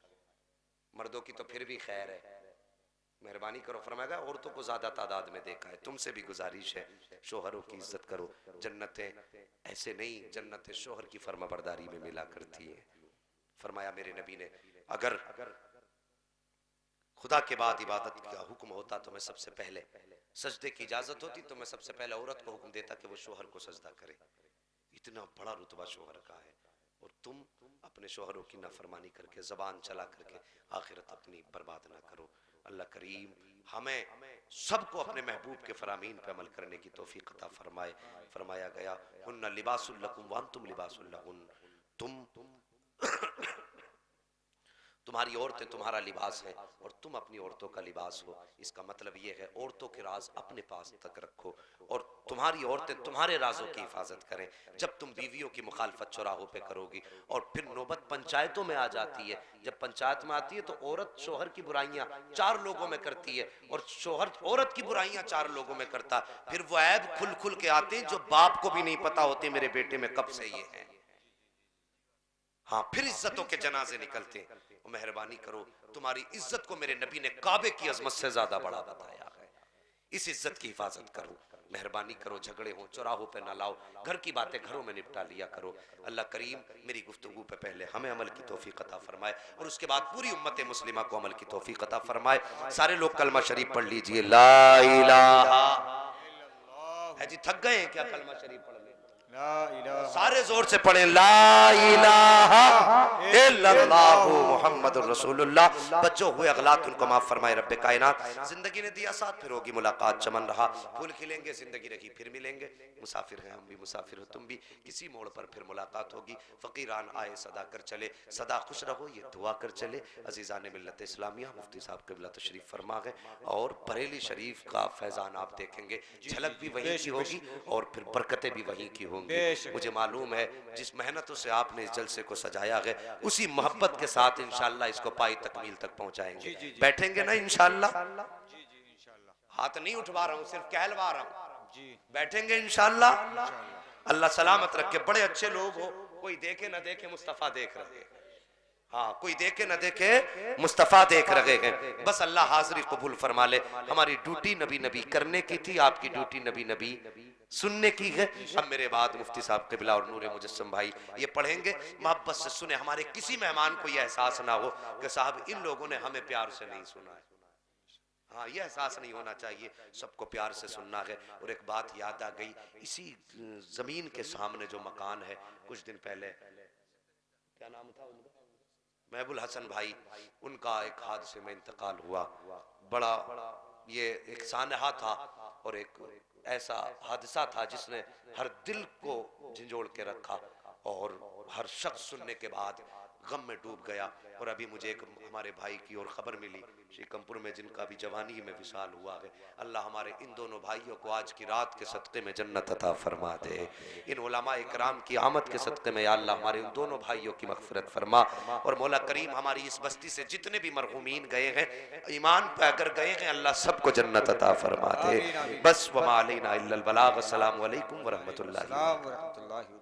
मर्दों की तो फिर भी खैर है, मेहरबानी करो। फरमाया औरतों को ज्यादा तादाद में देखा है। तुमसे भी गुजारिश है शोहरों की इज्जत करो। जन्नतें ऐसे नहीं, जन्नतें शोहर की फर्माबरदारी में मिला करती है। फरमाया मेरे नबी ने अगर खुदा के बाद इबादत का हुक्म होता तो मैं सबसे पहले, सजदे की इजाजत होती तो मैं सबसे पहले औरत को हुक्म देता कि वो शोहर को सजदा करे। इतना बड़ा रुतबा शोहर का है, और तुम अपने शोहरों की नाफरमानी करके जबान चला करके आखिरत अपनी बर्बाद ना करो। अल्लाह करीम हमें सबको अपने महबूब के फरामीन पे अमल करने की तौफीक अता फरमाए। फरमाया गया हुन्ना लिबासुल लकुम व अंतुम लिबासुल लहुन, तुम्हारी औरतें तुम्हारा लिबास है और तुम अपनी औरतों का लिबास हो। इसका मतलब यह है औरतों के राज अपने पास तक रखो और तुम्हारी औरतें तुम्हारे राजों की हिफाजत करें। जब तुम बीवियों की मुखालफत चौराहों पे करोगी, और फिर नौबत पंचायतों में आ जाती है, जब पंचायत में आती है तो औरत शोहर की बुराइयां 4 लोगों में करती है और शोहर औरत की बुराइयां 4 लोगों में करता, फिर वो ऐब खुल खुल के आते हैं जो बाप को भी नहीं पता होते मेरे बेटे में कब से ये है। हाँ, फिर इज्जतों के जनाजे निकलते हैं। मेहरबानी करो, तुम्हारी इज्जत को मेरे नबी ने काबे की अजमत से ज्यादा बड़ा बताया है। इस इज्जत की हिफाजत करो। मेहरबानी करो, झगड़े हो चौराहों पे ना लाओ, घर की बातें घरों में निपटा लिया करो। अल्लाह करीम मेरी गुफ्तगू पे पहले हमें अमल की तौफीक अता फरमाए और उसके बाद पूरी उम्मत मुस्लिमा को अमल की तौफीक अता फरमाए। सारे लोग कलमा शरीफ पढ़ लीजिए, ला इलाहा। है जी, थक गए हैं क्या? कलमा शरीफ पढ़ ले, सारे जोर से पढ़े, ला इलाहा इल्लल्लाहु मुहम्मदुर रसूलुल्लाह। बच्चों हुए अगलात उनको माफ फरमाए रब्बे कायनात। जिंदगी ने दिया साथ, फिर होगी मुलाकात, चमन रहा फूल खिलेंगे, जिंदगी रही फिर मिलेंगे। मुसाफिर हैं हम भी, मुसाफिर हो तुम भी, किसी मोड़ पर फिर मुलाकात होगी। फकीरान आए सदा कर चले, सदा खुश रहो ये दुआ कर चले। अजीज़ान मिल्लत इस्लामिया, मुफ्ती साहब क़िबला तशरीफ फरमा गए और बरेली शरीफ का फैजान आप देखेंगे। झलक भी वहीं की होगी और फिर बरकतें भी वहीं की होंगी। मुझे मालूम है जिस मेहनतों से आपने इस जलसे को सजाया है, उसी मोहब्बत के साथ इंशाअल्लाह इसको पाई तकमील तक पहुंचाएंगे। बैठेंगे ना इंशाअल्लाह? हाथ नहीं उठवा रहा हूँ, सिर्फ कहलवा रहा हूँ। बैठेंगे इंशाअल्लाह। अल्लाह सलामत रखे। बड़े अच्छे लोग हो, कोई देखे ना देखे मुस्तफा देख रहे हैं। हाँ, कोई देखे न देखे मुस्तफा देख रहे हैं। बस अल्लाह हाजिरी कबूल फरमा ले। हमारी ड्यूटी नबी नबी करने की थी, आपकी ड्यूटी नबी नबी सुनने की है। अब मेरे बाद मुफ्ती साहब क़िबला और नूरे मुजस्सम भाई ये पढ़ेंगे, मोहब्बत से सुने। हमारे किसी मेहमान को यह एहसास ना हो कि साहब इन लोगों ने हमें प्यार से नहीं सुना है। हाँ, ये एहसास नहीं होना चाहिए, सबको प्यार से सुनना है। और एक बात याद आ गई, इसी जमीन के सामने जो मकान है, कुछ दिन पहले क्या नाम था उनका, महबूल हसन भाई, उनका एक हादसे में इंतकाल हुआ। बड़ा ये एक सानहा था और एक ऐसा हादसा था जिसने हर दिल को झंझोड़ के रखा और हर शख्स सुनने के बाद गम में डूब गया। और अभी मुझे एक हमारे भाई की और खबर मिली श्रीकमपुर में, जिनका भी जवानी में विशाल हुआ है। अल्लाह हमारे इन दोनों भाइयों को आज की रात के सदक़े में जन्नत अता फरमा दे। इन उलमा इकराम की आमद के सदक़े में या अल्लाह हमारे उन दोनों भाइयों की मग़फ़िरत फरमा। और मौला करीम हमारी इस बस्ती से जितने भी मरहूमीन गए हैं, ईमान पे अगर गए हैं, अल्लाह सबको जन्नत अता फरमा दे। बस वमा अलैना इल्लल बलाग। अस्सलामु अलैकुम व रहमतुल्लाहि।